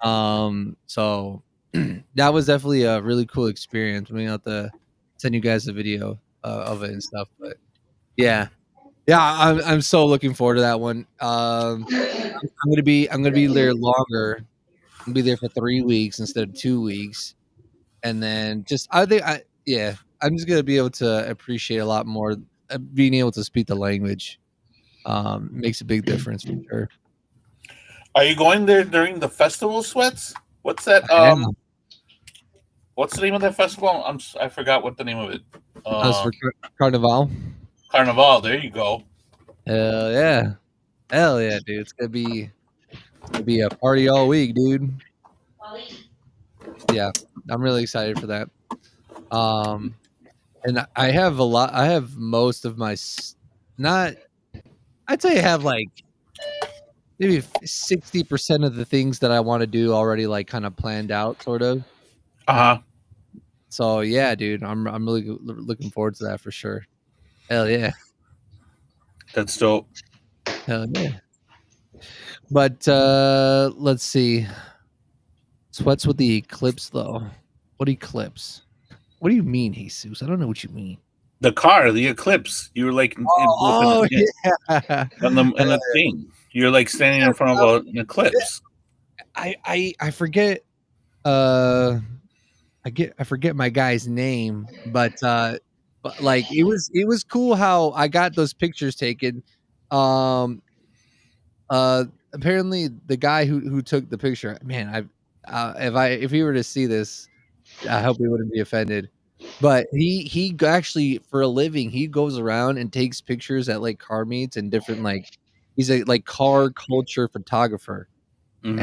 So that was definitely a really cool experience. We have to send you guys a video of it and stuff, but yeah, I'm so looking forward to that one. I'm gonna be there longer. I'm gonna be there for 3 weeks instead of 2 weeks, and then I'm just gonna be able to appreciate a lot more. Being able to speak the language makes a big difference for sure. Are you going there during the festival, Sweats? What's that? What's the name of that festival? I forgot what the name of it. For Carnival. Carnival. There you go. Hell yeah, dude! It's gonna be a party all week, dude. Yeah, I'm really excited for that. And I have most of my I'd say I have like maybe 60% of the things that I want to do already like kind of planned out, sort of. So yeah, dude, I'm really looking forward to that for sure. Hell yeah. That's dope. Hell yeah. But let's see. Sweats with the eclipse though. What eclipse? What do you mean, Jesus? I don't know what you mean. The car, the eclipse. You were like yeah. on the thing. You're like standing in front of an eclipse. I forget I forget my guy's name, but like it was cool how I got those pictures taken. Apparently the guy who took the picture, man, if he were to see this, I hope he wouldn't be offended. But he actually, for a living, he goes around and takes pictures at like car meets and different like he's a like car culture photographer. Mm-hmm.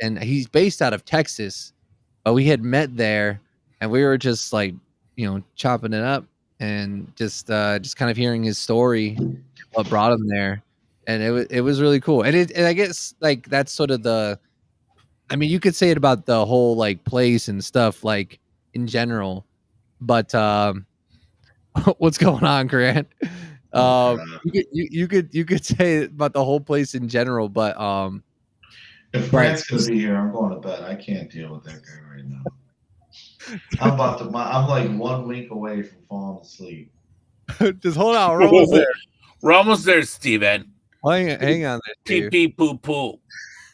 And he's based out of Texas, but we had met there and we were just like, chopping it up and just kind of hearing his story, what brought him there. And it was really cool. And I guess like that's sort of you could say it about the whole like place and stuff like in general, but what's going on, Grant? You could say it about the whole place in general, but if Grant's gonna be here, I'm going to bed. I can't deal with that guy right now. I'm like 1 week away from falling asleep. Just hold on, we're almost there. We're almost there, Steven. Hang on there. Pee pee poo poo.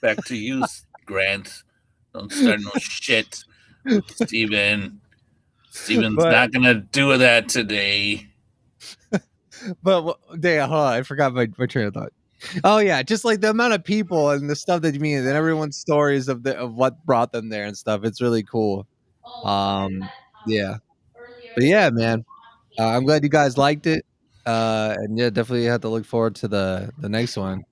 Back to you, Grant. Don't start no shit, Steven. Steven's not gonna do that today. But damn, hold on, I forgot my train of thought. Oh yeah, just like the amount of people and the stuff that you mean, and everyone's stories of what brought them there and stuff. It's really cool. Yeah, but yeah, man, I'm glad you guys liked it. And yeah, definitely have to look forward to the next one.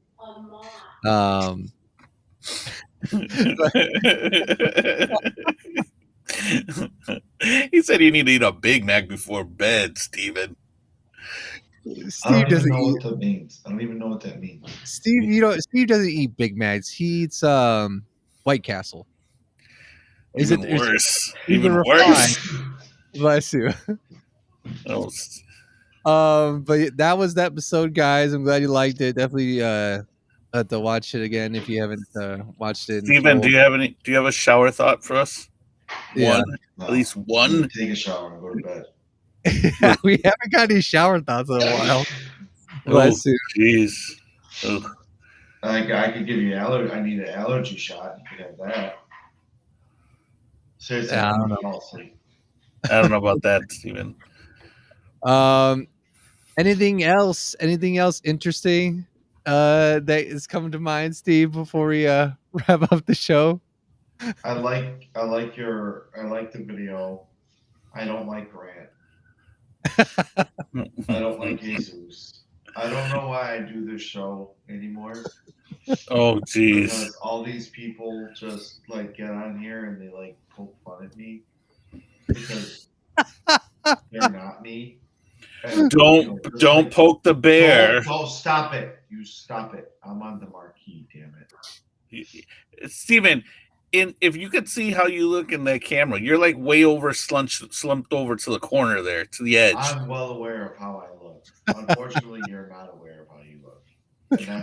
He said you need to eat a Big Mac before bed, Steven. Steve doesn't know eat. what that means. I don't even know what that means. Steve, Steve doesn't eat Big Macs. He eats White Castle. Even worse. Even Even refined. worse. Bless you. Oh, But that was the episode, guys. I'm glad you liked it. Definitely have to watch it again if you haven't watched it. Steven, do you have a shower thought for us? Yeah. One, at least one. Take a shower and go to bed. We haven't got any shower thoughts in a while. Oh, Bless you. jeez. Oh. I could give you allergy. I need an allergy shot. You could have that. Seriously, Yeah, I don't know. fall asleep. I don't know about that, Steven. Anything else? Anything else interesting that is coming to mind, Steve? Before we wrap up the show. I like the video. I don't like Grant. I don't like Jesus. I don't know why I do this show anymore. Oh, jeez. Because all these people just like get on here and they like poke fun at me because they're not me. And, Don't poke the bear. Don't stop it. You stop it. I'm on the marquee, damn it. Steven, if you could see how you look in that camera, you're like way over slumped over to the corner there, to the edge. I'm well aware of how I look. Unfortunately, you're not aware of how you look.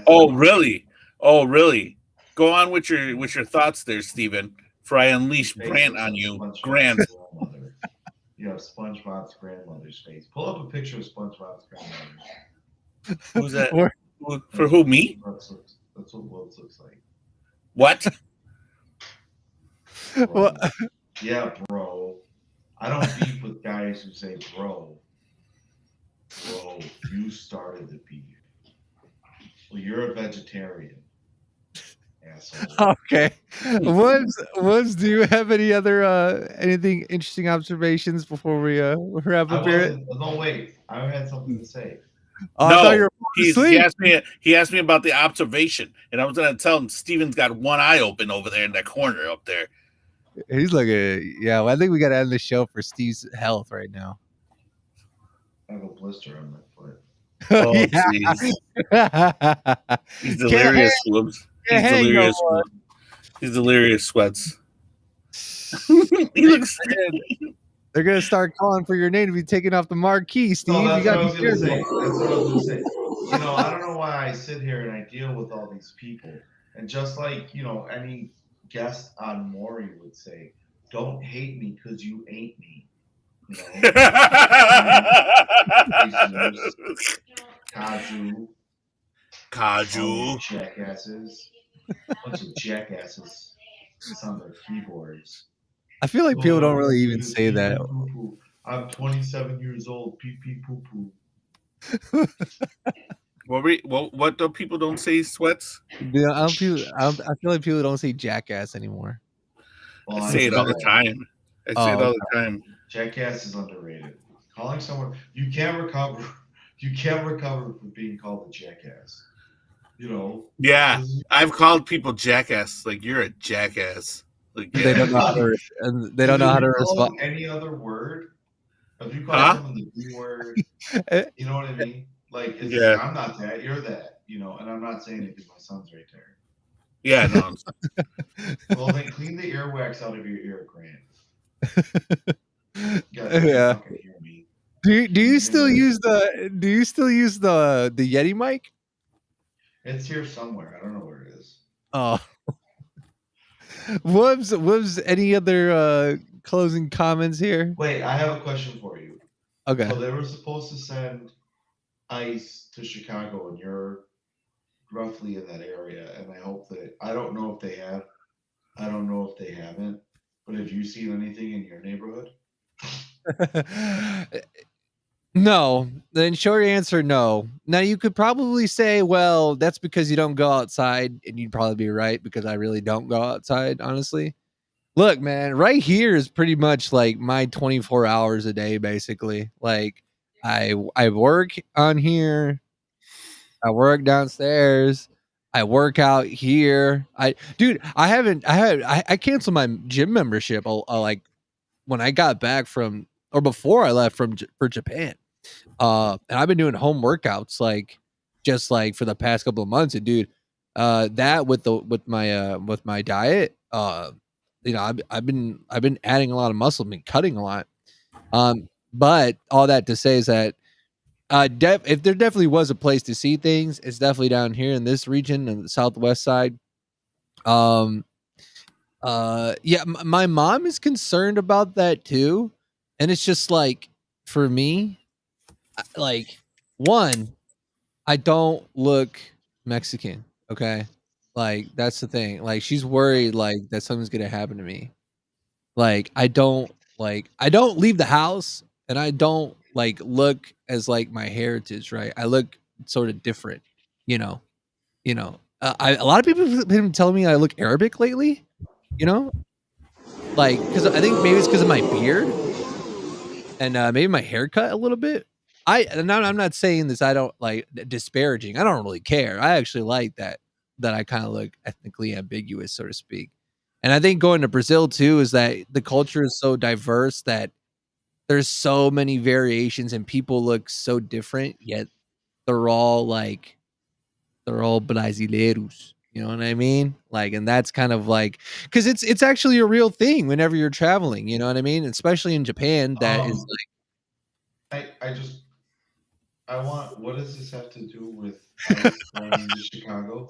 Oh, really? Oh, really? Go on with your thoughts there, Steven, for I unleash Grant on you. Grant. You have SpongeBob's grandmother's face. Pull up a picture of SpongeBob's grandmother. Who's that? For who, me? That's what Will looks like. What? Bro. Yeah, bro. I don't beef with guys who say bro. Bro, you started the beef. Well, you're a vegetarian. Asshole. Okay. Woods, do you have any other anything interesting observations before we wrap up here? No, wait. I had something to say. I thought you were he asked me about the observation, and I was gonna tell him Steven's got one eye open over there in that corner up there. He's like well, I think we gotta end the show for Steve's health right now. I have a blister on my foot. Oh, jeez. He's delirious, Whoops. He's delirious. He's delirious, Sweats. He looks. They're gonna start calling for your name to be taken off the marquee, Steve. No, you got That's to be what I careful. was going to say. You know, I don't know why I sit here and I deal with all these people. And just like, any guest on Maury would say, don't hate me because you ain't me. Kaju. Jackasses. Bunch of jackasses on their keyboards. I feel like people don't really even say that. I'm 27 years old. Pee pee poo poo. What do people don't say, Sweats? Yeah, I feel like people don't say jackass anymore. Well, I say it all the time. I say it all the time. Jackass is underrated. Calling someone you can't recover from being called a jackass. Yeah, I've called people jackass. Like, you're a jackass. Like, They don't know how to, and they don't know how to respond. Any other word? If you call someone the B word, you know what I mean? Like, I'm not that. You're that. And I'm not saying it because my son's right there. Yeah, no. Well, then clean the earwax out of your ear, Grant. Yeah. Do you still use the Yeti mic? It's here somewhere. I don't know where it is. Oh. Woods, any other closing comments here? Wait, I have a question for you. Okay. So they were supposed to send ice to Chicago, and you're roughly in that area. And I don't know if they have. I don't know if they haven't. But have you seen anything in your neighborhood? No. The short answer, no. Now you could probably say, well, that's because you don't go outside, and you'd probably be right because I really don't go outside, honestly. Look, man, right here is pretty much like my 24 hours a day, basically. Like I work on here, I work downstairs, I work out here. I canceled my gym membership like when I got back from, or before I left for Japan. And I've been doing home workouts like just like for the past couple of months. And dude, that with my diet, you know, I've been adding a lot of muscle, been cutting a lot. But all that to say is that if there definitely was a place to see things, it's definitely down here in this region on the southwest side. Yeah, my mom is concerned about that too, and it's just like for me, like one, I don't look Mexican. Okay, like that's the thing. Like she's worried like that something's gonna happen to me. Like I don't leave the house, and I don't like look as like my heritage. Right, I look sort of different. You know, a lot of people have been telling me I look Arabic lately. You know, like because I think maybe it's because of my beard and maybe my haircut a little bit. I'm not saying this. I don't like disparaging. I don't really care. I actually like that I kind of look ethnically ambiguous, so to speak. And I think going to Brazil too is that the culture is so diverse that there's so many variations and people look so different, yet they're all brasileiros. You know what I mean? Like, and that's kind of like because it's actually a real thing whenever you're traveling. You know what I mean? Especially in Japan, that is like. What does this have to do with us going to Chicago?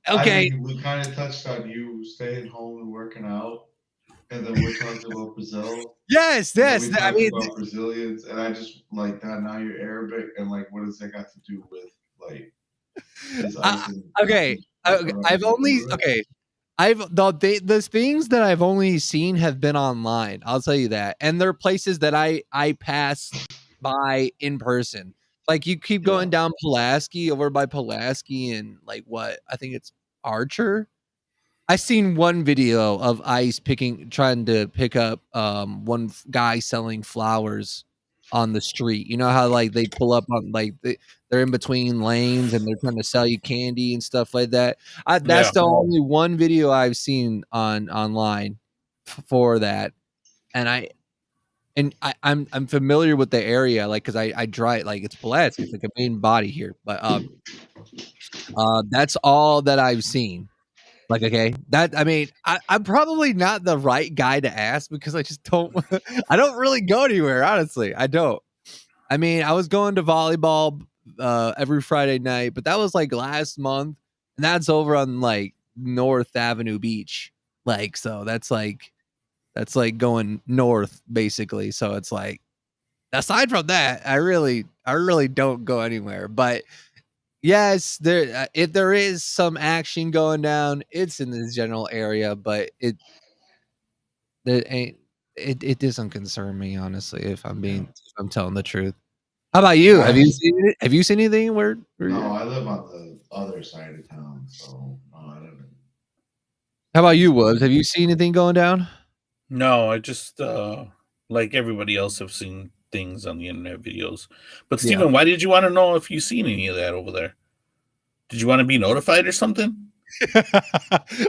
Okay. We kind of touched on you staying home and working out, and then we're talking about Brazil. Yes. I mean, about Brazilians, and I just like that. Now you're Arabic, and like, what does that got to do with like? Okay. The things that I've only seen have been online. I'll tell you that, and there are places that I pass by in person. Like you keep going down Pulaski over by Pulaski and like what I think it's Archer. I seen one video of ICE trying to pick up one guy selling flowers on the street. You know how like they pull up on like they're in between lanes and they're trying to sell you candy and stuff like that. That's the only one video I've seen online for that, and I'm familiar with the area, like because I drive like it's Pulaski, it's like a main body here, but that's all that I've seen. Like, okay, that I mean, I'm probably not the right guy to ask because I just don't. I don't really go anywhere, honestly. I don't. I mean, I was going to volleyball every Friday night, but that was like last month, and that's over on like North Avenue Beach. Like, so that's like going north basically. So it's like, aside from that, I really don't go anywhere. But yes, if there is some action going down, it's in this general area, but it doesn't concern me, honestly, if I'm telling the truth. How about you? Have you seen anything where No, I live on the other side of town, so no, I haven't. How about you, Woods? Have you seen anything going down? No, I just like everybody else have seen things on the internet videos. But Steven, why did you want to know if you've seen any of that over there? Did you want to be notified or something?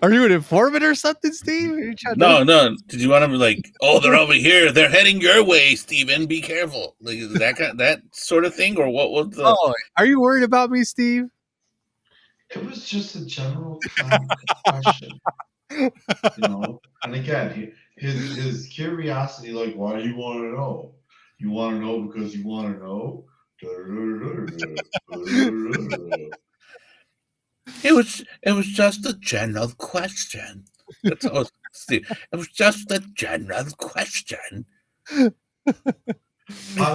Are you an informant or something, Steve? No. Did you want to be like, oh, they're over here, they're heading your way, Steven, be careful, like that sort of thing, or what was the? Oh, are you worried about me, Steve? It was just a general question, you know. And again, his curiosity, like, why do you want to know? You want to know because you want to know. It was just a general question. That's all. It was just a general question. How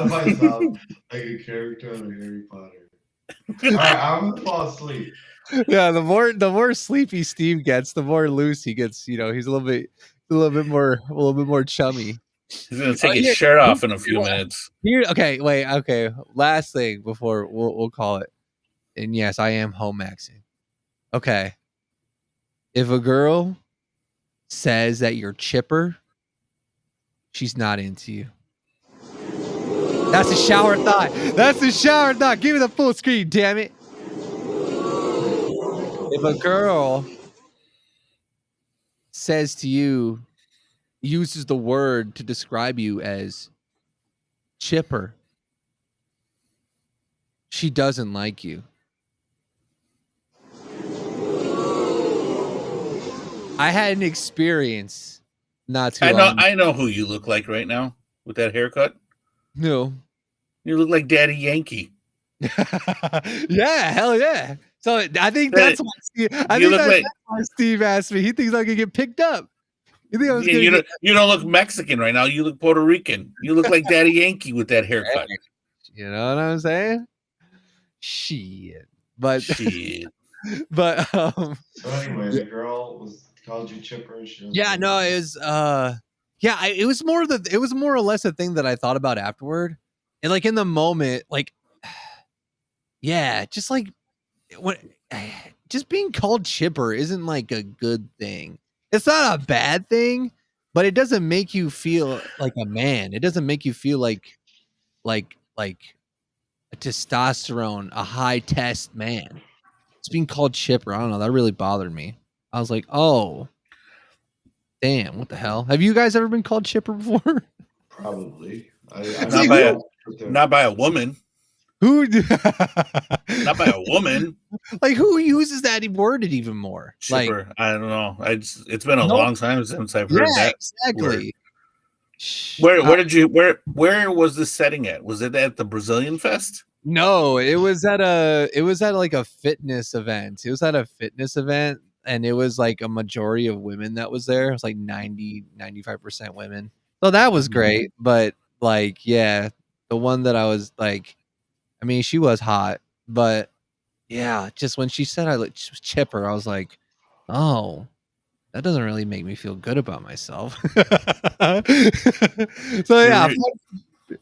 do I sound like a character in Harry Potter? All right, I'm gonna fall asleep. Yeah, the more sleepy Steve gets, the more loose he gets. You know, he's a little bit more chummy. He's gonna take his shirt off in a few minutes. Okay. Last thing before we'll call it. And yes, I am home maxing. Okay. If a girl says that you're chipper, she's not into you. That's a shower thought. Give me the full screen, damn it. If a girl says to you, uses the word to describe you as chipper, She doesn't like you. I had an experience not too long. I know who you look like right now with that haircut. No. You look like Daddy Yankee. Yeah, hell yeah. So I think that's why Steve asked me. He thinks I could get picked up. You think I was you don't look Mexican right now. You look Puerto Rican. You look like Daddy Yankee with that haircut. You know what I'm saying? Shit. But shit. But so anyway, the girl called you chipper. Yeah, no, it was it was more or less a thing that I thought about afterward. And like in the moment, like yeah, just like just being called chipper isn't like a good thing. It's not a bad thing, but it doesn't make you feel like a man. It doesn't make you feel like a testosterone, a high test man. It's being called chipper. I don't know. That really bothered me. I was like, oh, damn, what the hell? Have you guys ever been called chipper before? Probably. Not by a woman. Who? Not by a woman. Like who uses that word even more? Chipper. Like I don't know. It's been a long time since I've heard that. Exactly. Word. Where was this setting at? Was it at the Brazilian Fest? No, it was at like a fitness event. It was at a fitness event, and it was like a majority of women that was there. It was like 95% women. So that was great. But like, yeah, the one that I was like, I mean, she was hot, but yeah, just when she said I looked chipper, I was like, oh, that doesn't really make me feel good about myself. So yeah.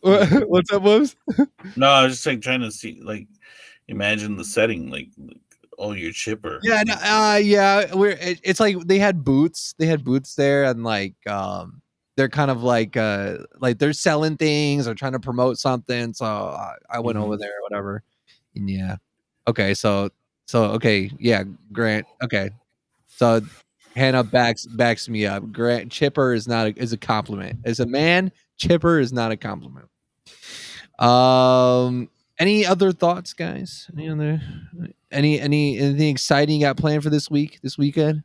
What's up, Wolves? No, I was just like trying to see, like, imagine the setting, like oh, you're chipper. Yeah, no, it's like they had booths there, and like they're kind of like they're selling things or trying to promote something. So I went over there or whatever. And yeah, okay, so okay, yeah, Grant. Okay, so Hannah backs me up. Grant, chipper is a compliment. As a man, chipper is not a compliment. Any other thoughts, guys? Anything exciting you got planned for this weekend?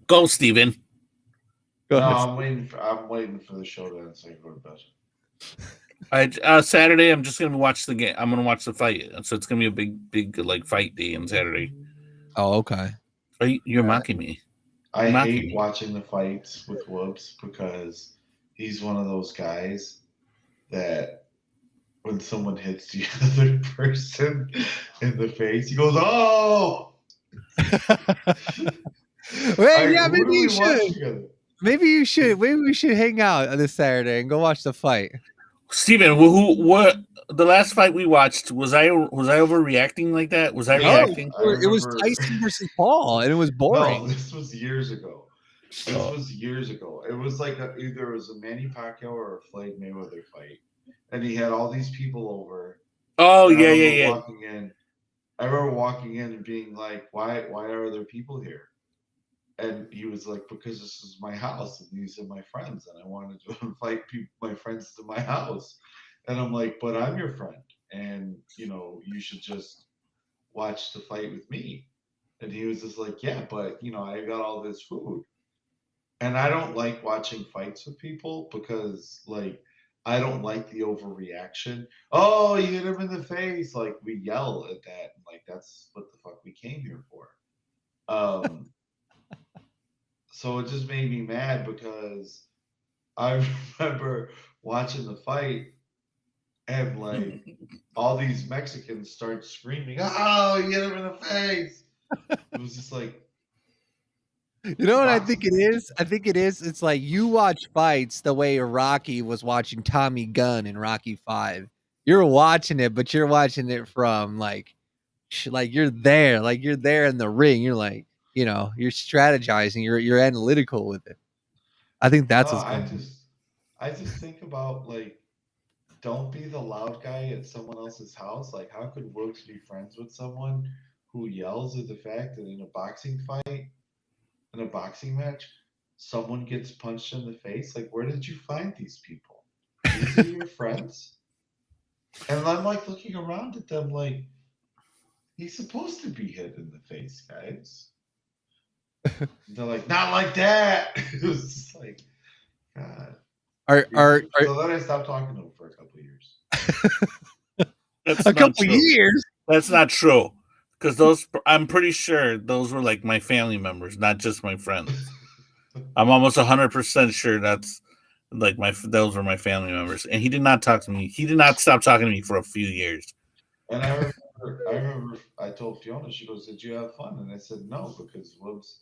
Go, Steven. No, I'm waiting for the show to end so I can go to bed. Saturday, I'm just gonna watch the game. I'm gonna watch the fight. So it's gonna be a big like fight day on Saturday. Oh, okay. You're mocking me. I hate watching the fights with Whoops because he's one of those guys that when someone hits the other person in the face, he goes, "Oh!" Wait, yeah, maybe you should. Maybe you should. Maybe we should hang out on this Saturday and go watch the fight. Steven, what the last fight we watched, was I overreacting like that? Was I reacting? It was Tyson versus Paul, and it was boring. No, this was years ago. It was like either it was a Manny Pacquiao or a Floyd Mayweather fight, and he had all these people over. Oh yeah. Walking in, I remember walking in and being like, "Why are there people here?" And he was like, "Because this is my house, and these are my friends, and I wanted to invite my friends to my house." And I'm like, "But I'm your friend, and you should just watch the fight with me." And he was just like, "Yeah, but I got all this food." And I don't like watching fights with people because, like, I don't like the overreaction. Oh, you hit him in the face. Like, we yell at that. Like, that's what the fuck we came here for. So it just made me mad because I remember watching the fight and, like, all these Mexicans start screaming, "Oh, you hit him in the face." It was just like, you know what I think it is? I think it is. It's like you watch fights the way Rocky was watching Tommy Gunn in Rocky 5. You're watching it, but you're watching it from like you're there in the ring. You're like, you're strategizing. You're analytical with it. I think that's what's going on. I just think about, like, don't be the loud guy at someone else's house. Like, how could Woods be friends with someone who yells at the fact that in a boxing fight, in a boxing match, someone gets punched in the face? Like, where did you find these people? These are your friends? And I'm like looking around at them like, he's supposed to be hit in the face, guys. They're like, not like that. It was just like, God. So then I stopped talking to him for a couple of years. That's a not couple true. years? That's not true. Because those, I'm pretty sure those were like my family members, not just my friends. I'm almost 100% sure that's like those were my family members. And he did not talk to me. He did not stop talking to me for a few years. And I remember I told Fiona, she goes, did you have fun? And I said, no, because Woods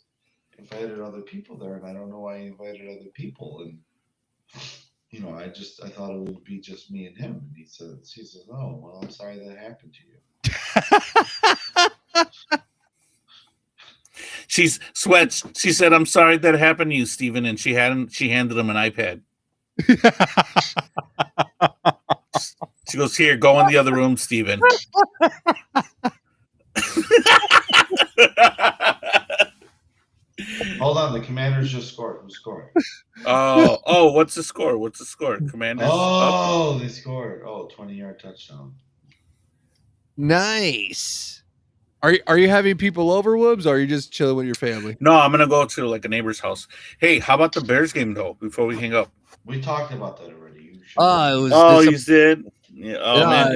invited other people there, and I don't know why he invited other people. And, you know, I thought it would be just me and him. And she says, oh, well, I'm sorry that happened to you. She's sweats. She said, I'm sorry that happened to you, Steven. And she handed him an iPad. She goes, here, go in the other room, Steven. Hold on, the Commanders just scored. Who scored? Oh, what's the score? Commanders. Oh, they scored. 20-yard touchdown. Nice. Are you having people over, Woobs, or are you just chilling with your family? No, I'm gonna go to like a neighbor's house. Hey, how about the Bears game though? Before we hang up, we talked about that already. You did. Yeah. Oh man,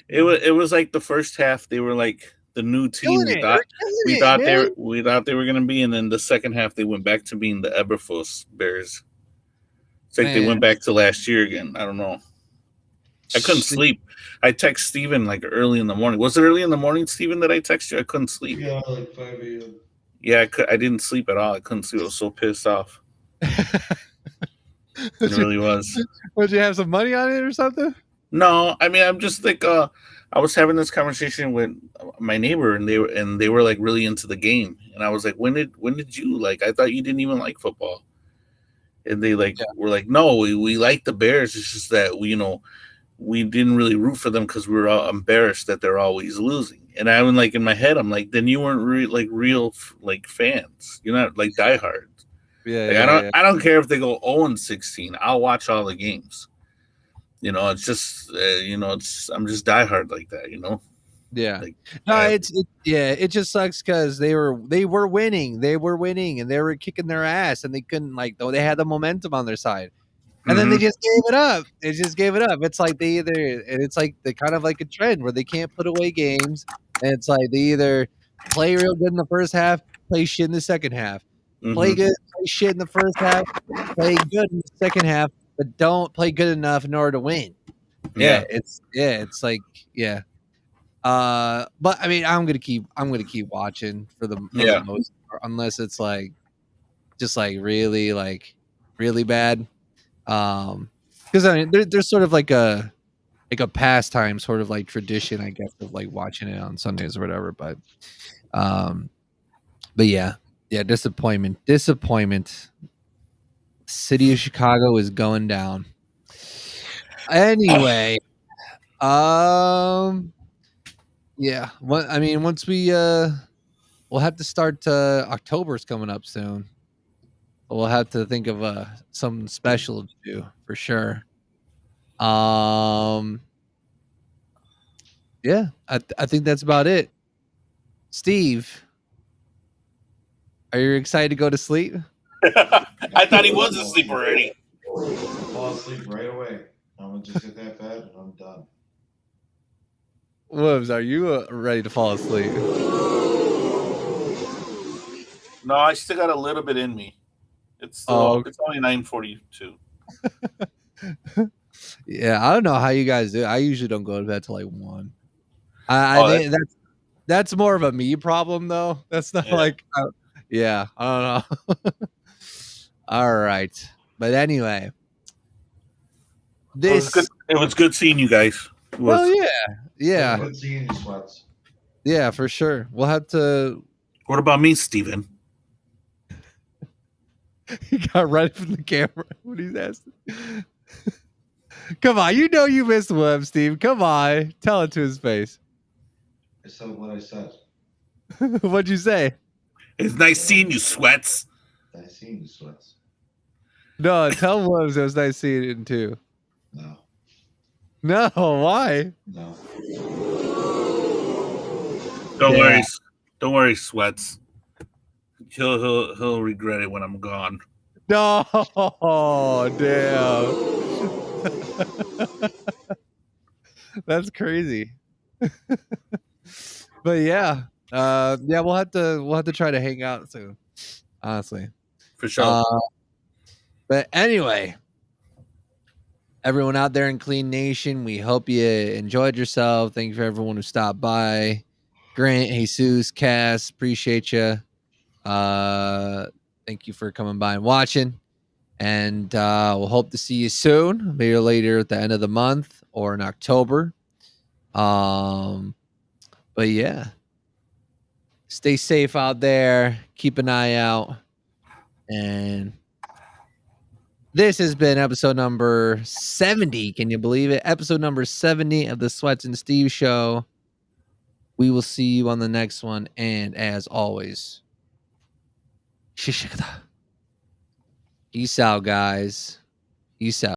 it was like the first half. They were like the new team. We thought they were gonna be, and then the second half they went back to being the Eberflus Bears. It's like they went back to last year again. I don't know. I couldn't sleep. I text Steven like early in the morning. Was it early in the morning, Steven, that I texted you? I couldn't sleep. Yeah, like 5 a.m. Yeah, I didn't sleep at all. I couldn't sleep. I was so pissed off. It really was. Would you have some money on it or something? No, I mean, I'm just like I was having this conversation with my neighbor, and they were like really into the game, and I was like, when did you like? I thought you didn't even like football, and they were like, no, we like the Bears. It's just that we didn't really root for them because we were all embarrassed that they're always losing. And I was like in my head, I'm like, then you weren't real fans. You're not like diehard. Yeah, I don't care if they go 0-16. I'll watch all the games. It's just I'm just diehard like that. Yeah. Like, it just sucks because they were winning. They were winning and they were kicking their ass, and they couldn't they had the momentum on their side. And then they just gave it up. They just gave it up. It's like they kind of like a trend where they can't put away games. And it's like they either play real good in the first half, play shit in the second half. Play good, play shit in the first half, play good in the second half, but don't play good enough in order to win. It's like. But I mean, I'm gonna keep watching for the most part, unless it's like just like really bad. Because I mean, there's sort of like a pastime, sort of like tradition, I guess, of like watching it on Sundays or whatever. But yeah, disappointment. City of Chicago is going down. Anyway, yeah. I mean, once we'll have to start. October's coming up soon. We'll have to think of something special to do for sure. Yeah, I think that's about it. Steve, are you excited to go to sleep? I thought he was asleep already. Fall asleep right away. I'm gonna just hit that bed and I'm done. Wolves, are you ready to fall asleep? No, I still got a little bit in me. It's only 9:42. Yeah, I don't know how you guys do. I usually don't go to bed till like 1. I think that's more of a me problem though. That's not like I don't know. All right, but anyway, It was good seeing you guys. Well, yeah. Good seeing you, Sweats. Yeah, for sure. We'll have to. What about me, Steven? He got right from the camera when he's asking. Come on, you missed Webb, Steve. Come on, tell it to his face. I said what I said. What'd you say? It's nice seeing you, Sweats. Nice seeing you, Sweats. No, tell Webb it was nice seeing him too. No. No, why? No. Don't worry, Sweats. He'll regret it when I'm gone. No, damn. That's crazy. But yeah, we'll have to try to hang out soon. Honestly, for sure. But anyway, everyone out there in Clean Nation, we hope you enjoyed yourself. Thank you for everyone who stopped by. Grant, Jesus, Cass, appreciate you. Thank you for coming by and watching. And we'll hope to see you soon, maybe later at the end of the month or in October. But yeah, stay safe out there. Keep an eye out. And this has been episode number 70. Can you believe it? Episode number 70 of the Sweats and Steve Show. We will see you on the next one. And as always, peace out, guys. Peace out.